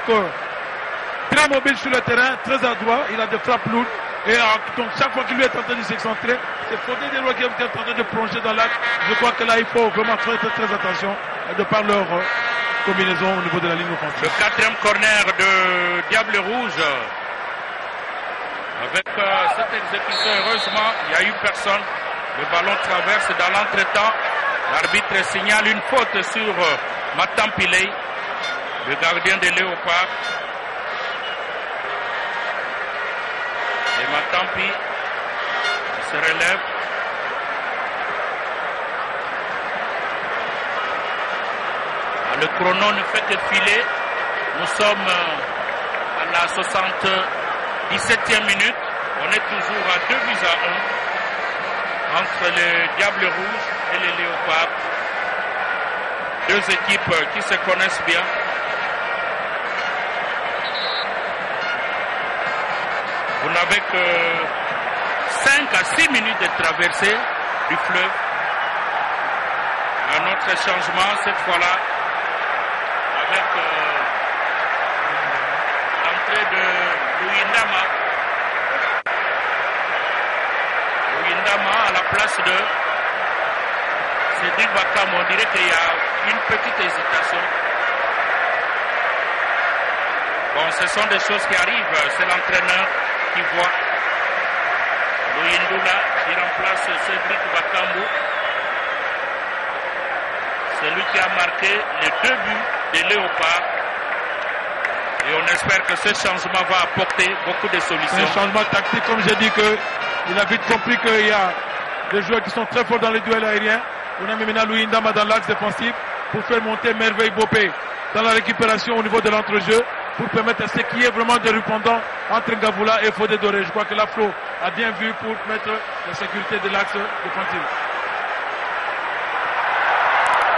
très mobile sur le terrain, très adroit. Il a des frappes lourdes. Et donc chaque fois qu'il lui est en train de s'excentrer, c'est Fodé Delois qui est en train de plonger dans l'axe. Je crois que là, il faut vraiment faire très attention de par leur combinaison au niveau de la ligne offensive. Le quatrième corner de Diable Rouge. Avec cette exécution, heureusement, il n'y a eu personne. Le ballon traverse dans l'entretemps. L'arbitre signale une faute sur Matampilei, le gardien des Léopards. Et Matampi se relève. Le chrono ne fait que filer. Nous sommes à la 77e minute. On est toujours à 2-1 entre les Diables Rouges et les Léopards. Deux équipes qui se connaissent bien. Vous n'avez que 5 à 6 minutes de traversée du fleuve. Un autre changement, cette fois-là, avec l'entrée de Luindama. Luindama à la place de Cédric Bakam. On dirait qu'il y a une petite hésitation. Bon, ce sont des choses qui arrivent. C'est l'entraîneur qui voit. Luindula qui remplace Cédric Bakambu. C'est lui qui a marqué les 2 buts des Léopards. Et on espère que ce changement va apporter beaucoup de solutions. C'est un changement tactique, comme j'ai dit, il a vite compris qu'il y a des joueurs qui sont très forts dans les duels aériens. On a mis maintenant Luindama dans l'axe défensif pour faire monter Merveille Bopé dans la récupération au niveau de l'entrejeu, pour permettre à ce qu'il y ait vraiment des répondants entre Ngavoula et Fodé Doré. Je crois que l'Afro a bien vu pour mettre la sécurité de l'axe défensif.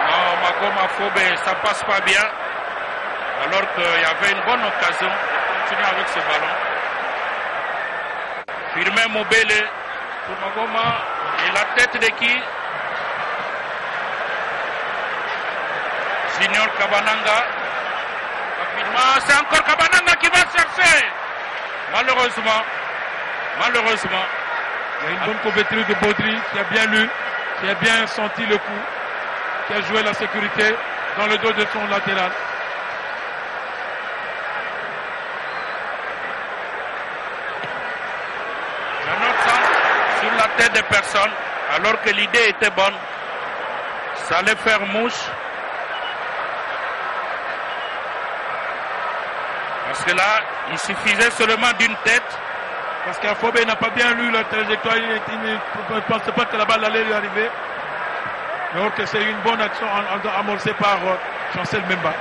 Non, Magoma Fobé, ça passe pas bien. Alors qu'il y avait une bonne occasion de continuer avec ce ballon. Firmin Mobele pour Magoma. Et la tête de qui? Junior Kabananga. Rapidement, c'est encore Kabananga qui va chercher. Malheureusement. Il y a une bonne couverture de Baudry qui a bien lu, qui a bien senti le coup, qui a joué la sécurité dans le dos de son latéral. Un autre centre sur la tête de personne, alors que l'idée était bonne. Ça allait faire mouche. Parce que là, il suffisait seulement d'une tête. Parce qu'Afobé n'a pas bien lu la trajectoire, il ne pensait pas que la balle allait lui arriver. Alors que c'est une bonne action amorcée par Chancel Memba.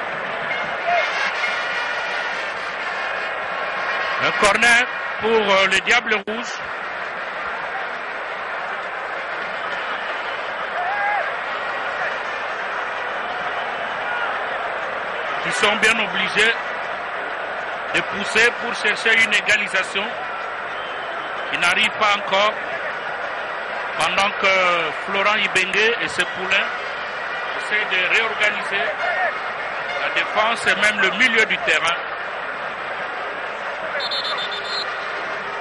Un corner pour les Diables Rouges. Qui sont bien obligés de pousser pour chercher une égalisation qui n'arrive pas encore, pendant que Florent Ibengue et ses poulains essaient de réorganiser la défense et même le milieu du terrain.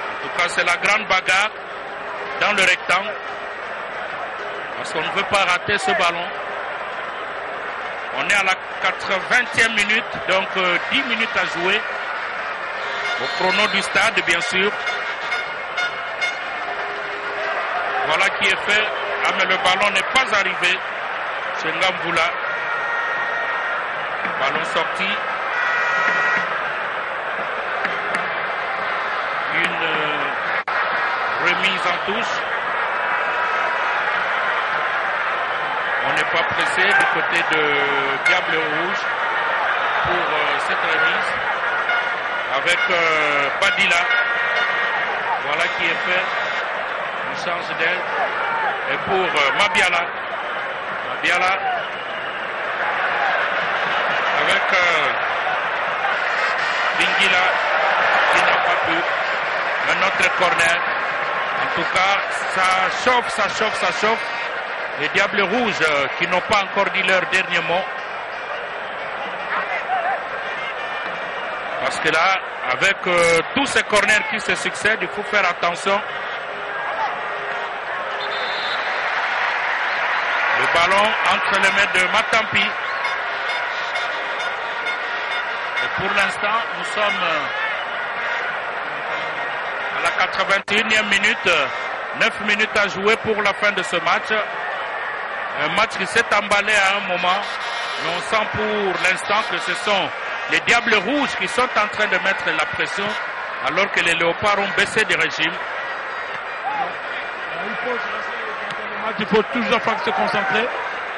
En tout cas, c'est la grande bagarre dans le rectangle, parce qu'on ne veut pas rater ce ballon. On est à la 80e minute, donc 10 minutes à jouer. Au chrono du stade, bien sûr. Voilà qui est fait. Ah, mais le ballon n'est pas arrivé chez Ngambula. Ballon sorti. Une remise en touche. On n'est pas pressé du côté de Diable Rouge pour cette remise avec Badila. Voilà qui est fait. Une change d'aile. Et pour Mabiala. Mabiala. Avec Bingila qui n'a pas pu. Un autre corner. En tout cas, ça chauffe. Les Diables Rouges qui n'ont pas encore dit leur dernier mot. Parce que là, avec tous ces corners qui se succèdent, il faut faire attention. Le ballon entre les mains de Matampi. Et pour l'instant, nous sommes à la 81e minute. 9 minutes à jouer pour la fin de ce match. Un match qui s'est emballé à un moment. Mais on sent pour l'instant que ce sont les Diables Rouges qui sont en train de mettre la pression alors que les Léopards ont baissé de régime. Il faut toujours se concentrer,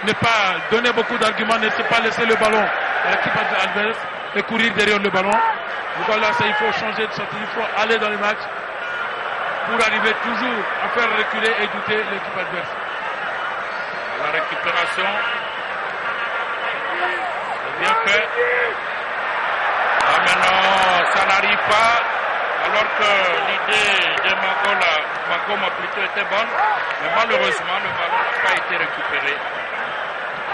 ne pas donner beaucoup d'arguments, ne pas laisser le ballon à l'équipe adverse et courir derrière le ballon. Voilà, ça, il faut changer de sortie, il faut aller dans le match pour arriver toujours à faire reculer et douter l'équipe adverse. La récupération, c'est bien fait. Ah mais non, ça n'arrive pas, alors que l'idée de Magoma plutôt était bonne, mais malheureusement le ballon n'a pas été récupéré.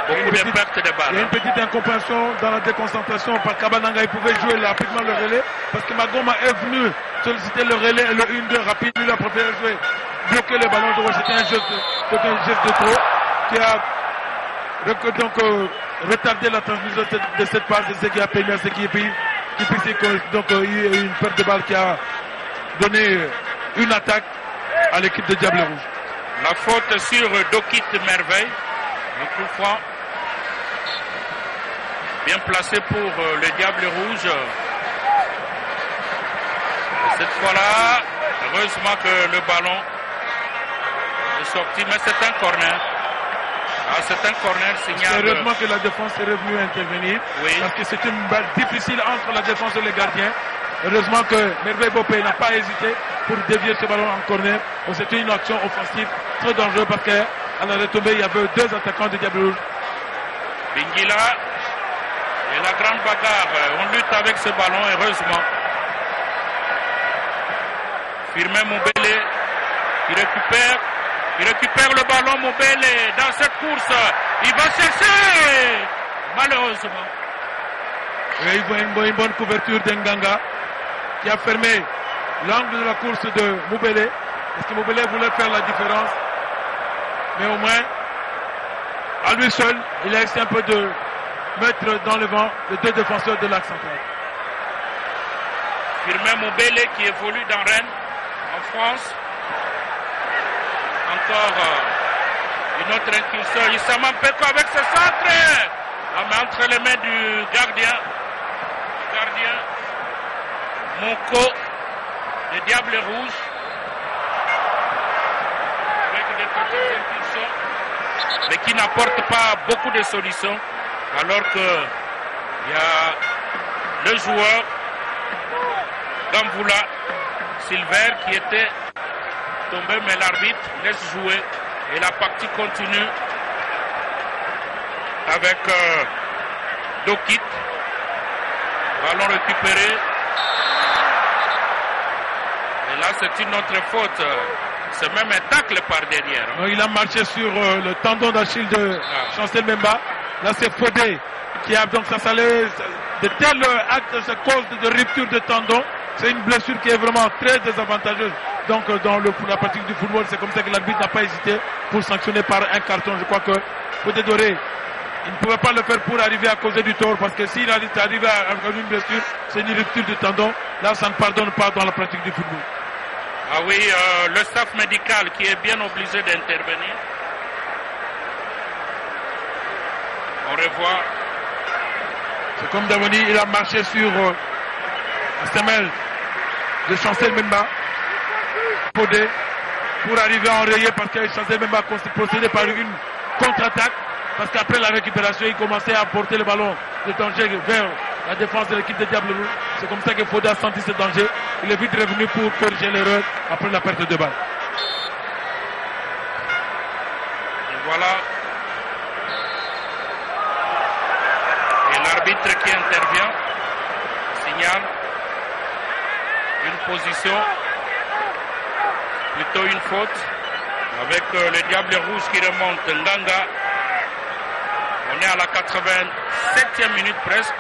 Beaucoup de pertes de balles. Il y a une petite incompréhension dans la déconcentration par Kabananga. Il pouvait jouer rapidement le relais parce que Magoma est venu solliciter le relais et le 1-2 rapide. Lui, il a préféré jouer, bloquer le ballon. C'était un geste de trop qui a donc retardé la transmission de cette passe. C'est ce qui a permis à ce qui est pris. Donc il y a eu une perte de balle qui a donné une attaque à l'équipe de Diable Rouge. La faute sur Dokit Merveille. Un coup franc. Bien placé pour les Diables Rouges. Cette fois-là, heureusement que le ballon est sorti, mais c'est un corner. Ah, c'est un corner signal. Heureusement que la défense est revenue intervenir. Oui. Parce que c'est une balle difficile entre la défense et les gardiens. Heureusement que Merveille Bopé n'a pas hésité pour dévier ce ballon en corner. C'était une action offensive très dangereuse parce qu'à la retombée, il y avait deux attaquants de Diable Rouge. Bingila et la grande bagarre. On lutte avec ce ballon, heureusement. Firmin Moubele qui récupère. Il récupère le ballon, Moubele, dans cette course. Il va chercher. Malheureusement. Et il voit une bonne couverture d'Enganga qui a fermé l'angle de la course de Moubele. Parce que Moubele voulait faire la différence. Mais au moins, à lui seul, il a essayé un peu de mettre dans le vent les deux défenseurs de l'axe central. Firmin Moubele qui évolue dans Rennes, en France. Encore une autre incursion. Issa Mampeko avec ce centre. La main entre les mains du gardien. Monko, les Diables Rouges. Avec des petites incursions. Mais qui n'apportent pas beaucoup de solutions. Alors que il y a le joueur Gamboula Silver qui était tombé, mais l'arbitre laisse jouer et la partie continue avec Dokit. Ballon récupéré. Et là, c'est une autre faute. C'est même un tacle par derrière. Non, il a marché sur le tendon d'Achille de Chancel Memba. Là, c'est Fodé qui a donc ça s'allait de tels actes, cette cause de rupture de tendon. C'est une blessure qui est vraiment très désavantageuse. Donc dans la pratique du football, c'est comme ça que l'arbitre n'a pas hésité pour sanctionner par un carton. Je crois que Fodé Doré, il ne pouvait pas le faire pour arriver à causer du tort, parce que s'il arrive à une blessure, c'est une rupture de tendon. Là, ça ne pardonne pas dans la pratique du football. Ah oui, le staff médical qui est bien obligé d'intervenir. On revoit. C'est comme Davoni, il a marché sur la semelle de Chancel Memba. Podé pour arriver à enrayer, parce que Chancel Memba procédé par une contre-attaque, parce qu'après la récupération il commençait à porter le ballon de danger vers la défense de l'équipe de Diable Rouge. C'est comme ça que Fodé a senti ce danger Il est vite revenu pour corriger l'erreur après la perte de balle. Et voilà. Et l'arbitre qui intervient signale une position, plutôt une faute, avec les Diables Rouges qui remontent. Nganga. On est à la 87e minute presque,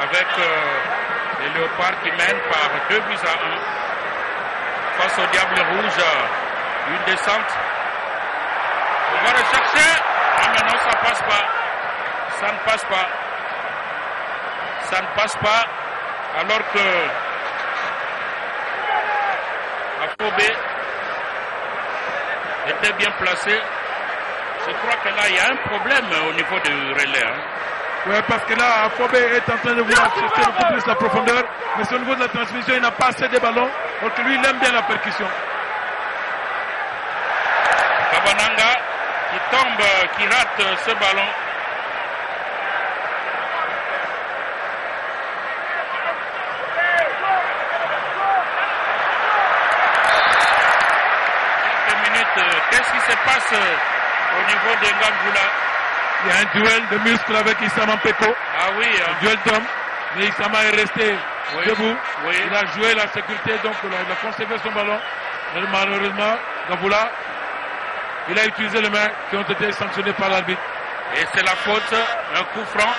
avec les Léopards qui mènent par 2-1 face aux Diables Rouges. Une descente. On va rechercher. Ah mais non, ça passe pas. Ça ne passe pas. Ça ne passe pas. Alors que Afobé était bien placé. Je crois que là, il y a un problème au niveau du relais. Hein. Oui, parce que là, Afobé est en train de vouloir chercher beaucoup plus la profondeur, mais au niveau de la transmission, il n'a pas assez de ballons, donc lui, il aime bien la percussion. Kabananga qui tombe, qui rate ce ballon. Quelques minutes, qu'est-ce qui se passe au niveau de Ngangula? Il y a un duel de muscles avec Issama Peko. Ah oui. Un duel d'hommes. Mais Issama est resté debout. Oui. Il a joué la sécurité, donc il a conservé son ballon. Et malheureusement, Ngangula, il a utilisé les mains qui ont été sanctionnées par l'arbitre. Et c'est la faute, un coup franc.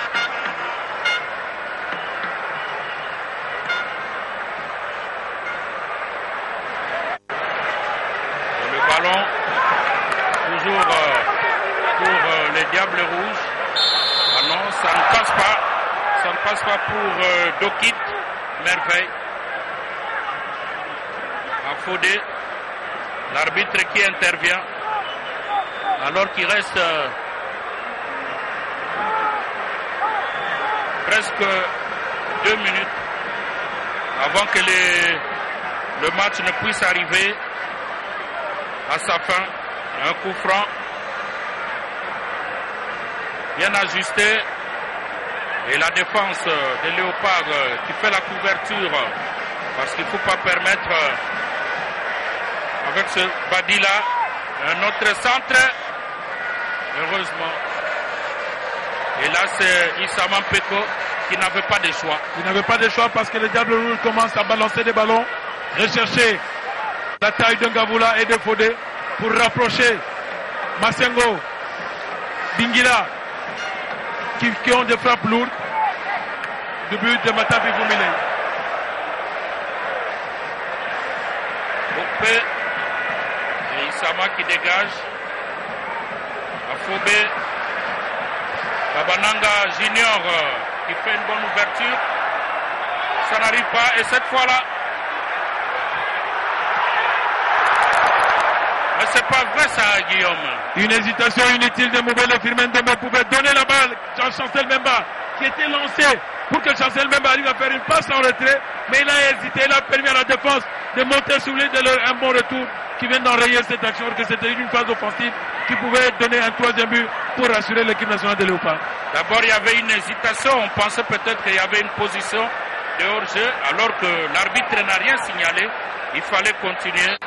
Et le ballon, toujours pour les Diables Rouges. Ah non, ça ne passe pas. Ça ne passe pas pour Dokit. Merveille. Afodé. L'arbitre qui intervient. Alors qu'il reste presque 2 minutes avant que le match ne puisse arriver à sa fin. Un coup franc bien ajusté et la défense des Léopards qui fait la couverture parce qu'il ne faut pas permettre avec ce Badila un autre centre. Heureusement. Et là, c'est Issama Peko qui n'avait pas de choix. Il n'avait pas de choix parce que les Diables Rouges commencent à balancer des ballons, rechercher la taille de Ngavula et de Fodé pour rapprocher Masengo, Bingila, qui ont des frappes lourdes du but de Matapi Goumile. Bokpe et Issama qui dégage. Afobé, Kabananga Junior qui fait une bonne ouverture. Ça n'arrive pas et cette fois-là, mais c'est pas vrai ça, Guillaume. Une hésitation inutile de Moubele Firmendemo pouvait donner la balle à Chancel Mbemba qui était lancé pour que Chancel Mbemba arrive à faire une passe en retrait, mais il a hésité, il a permis à la défense de monter sous lui, de leur un bon retour qui vient d'enrayer cette action, que c'était une phase offensive qui pouvait donner un 3e but pour rassurer l'équipe nationale de Léopard. D'abord, il y avait une hésitation. On pensait peut-être qu'il y avait une position de hors-jeu, alors que l'arbitre n'a rien signalé. Il fallait continuer.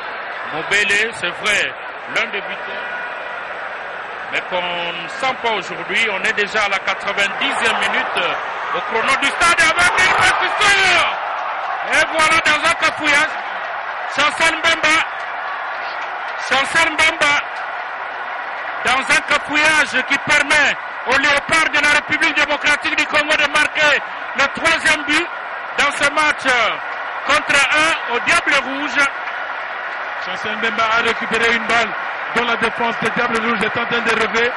Mobele, c'est vrai, l'un des buteurs, mais qu'on ne sent pas aujourd'hui. On est déjà à la 90e minute au chrono du stade avec une percussion. Et voilà dans un cafouillage, Chancel Mbemba dans un cafouillage qui permet aux Léopards de la République démocratique du Congo de marquer le 3e but dans ce match contre 1 au Diable Rouge. Chancel Mbemba a récupéré une balle dont la défense des Diables Rouges est en train de relever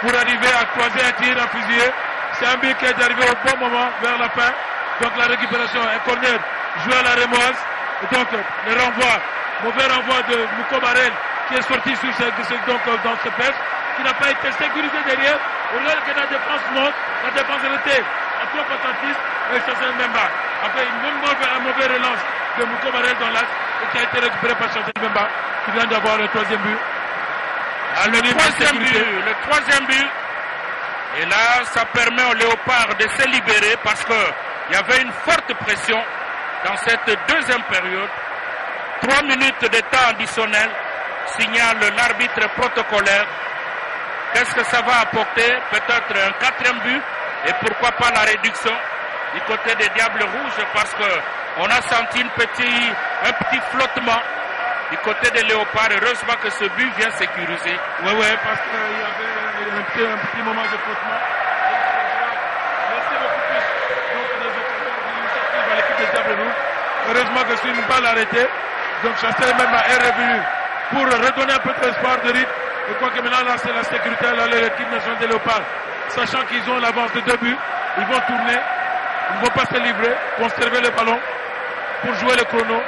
pour arriver à croiser un tir en fusillé. C'est un but qui est arrivé au bon moment vers la fin. Donc la récupération, un corner joué à la Rémoise. Et donc le renvoi, mauvais renvoi de Mouko Barel qui est sorti dans ce perche, qui n'a pas été sécurisé derrière. Au lieu que la défense monte, la défense était trop attentiste et Chancel Mbemba a fait un mauvais relance de Mouko Barel dans l'axe et qui a été récupéré par Chancel Mbemba qui vient d'avoir le 3e but. Le 3e but. Et là, ça permet aux Léopards de se libérer parce qu'il y avait une forte pression dans cette deuxième période. 3 minutes de temps additionnel, signale l'arbitre protocolaire. Qu'est-ce que ça va apporter? Peut-être un 4e but et pourquoi pas la réduction du côté des Diables Rouges, parce qu'on a senti un petit flottement du côté des Léopards. Heureusement que ce but vient sécuriser. Oui, parce qu'il y avait un petit moment de flottement. Donc, l'équipe des Diables Rouges. Heureusement que c'est une balle arrêtée. Donc Chancel même est revenu pour redonner un peu d'espoir de rythme. Je crois que maintenant là c'est la sécurité à l'équipe nationale des Léopards. Sachant qu'ils ont l'avance de 2 buts, ils vont tourner, ils ne vont pas se livrer, conserver le ballon pour jouer le chrono.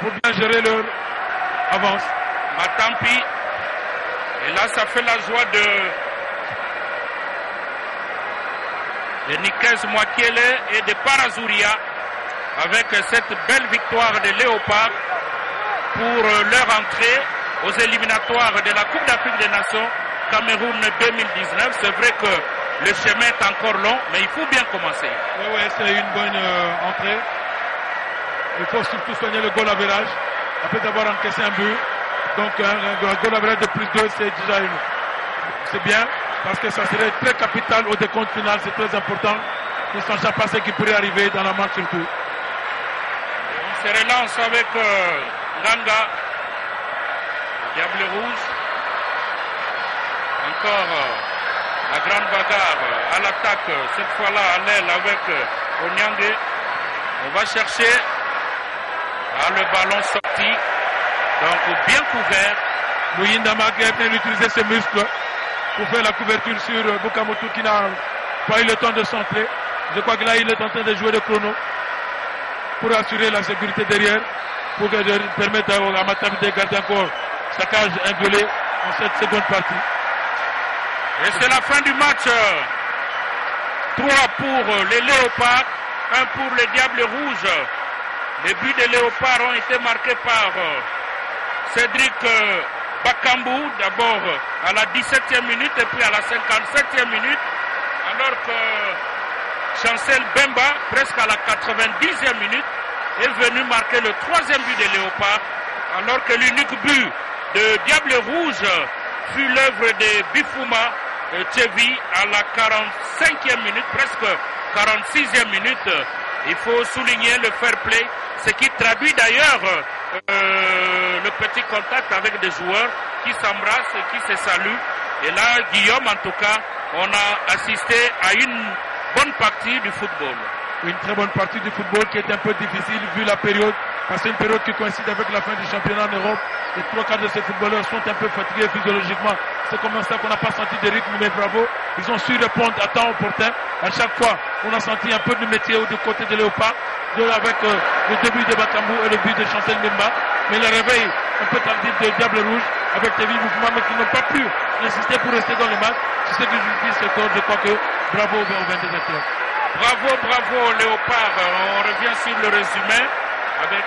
Pour bien gérer leur avance. Matampi. Et là ça fait la joie de Nikes Mwakiele et de Parazuria, avec cette belle victoire des Léopards pour leur entrée aux éliminatoires de la Coupe d'Afrique des Nations Cameroun 2019. C'est vrai que le chemin est encore long, mais il faut bien commencer. Oui, c'est une bonne entrée. Il faut surtout soigner le goal average après d'avoir encaissé un but. Donc un goal average de plus 2, c'est bien, parce que ça serait très capital au décompte final. C'est très important. Ne sachant pas ce qui pourrait arriver dans la match surtout. On se relance avec Nganga, Diable Rouge. Encore la grande bagarre à l'attaque, cette fois-là à l'aile avec Onyangue. On va chercher le ballon sorti, donc bien couvert. Mouyindama qui a bien utilisé ses muscles pour faire la couverture sur Bukamotu qui n'a pas eu le temps de centrer. Je crois que là il est en train de jouer le chrono pour assurer la sécurité derrière, pour permettre à Matampi de garder encore sa cage inviolée en cette seconde partie. Et c'est la fin du match. 3 pour les Léopards, 1 pour les Diables Rouges. Les buts des Léopards ont été marqués par Cédric Bakambu, d'abord à la 17e minute et puis à la 57e minute, alors que Chancel Bemba, presque à la 90e minute, est venu marquer le 3e but des Léopards, alors que l'unique but de Diable Rouge fut l'œuvre de Bifuma Tchevi à la 45e minute, presque 46e minute. Il faut souligner le fair play, ce qui traduit d'ailleurs le petit contact avec des joueurs qui s'embrassent et qui se saluent. Et là, Guillaume, en tout cas, on a assisté à une bonne partie du football. Une très bonne partie du football qui est un peu difficile vu la période, parce que c'est une période qui coïncide avec la fin du championnat en Europe. Les 3/4 de ces footballeurs sont un peu fatigués physiologiquement. C'est comme ça qu'on n'a pas senti de rythme, mais bravo. Ils ont su répondre à temps opportun. À chaque fois, on a senti un peu de métier du côté de Léopard, avec le début de Bakambu et le but de Chancel Mbemba. Mais le réveil un peu tardif de Diable Rouge avec Tevi Boufuma, mais qui n'ont pas pu insister pour rester dans le match. C'est ce que je dis ce corps. Je crois que bravo aux 22 acteurs. Bravo Léopard. On revient sur le résumé avec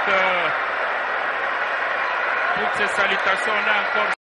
toutes ces salutations. On a encore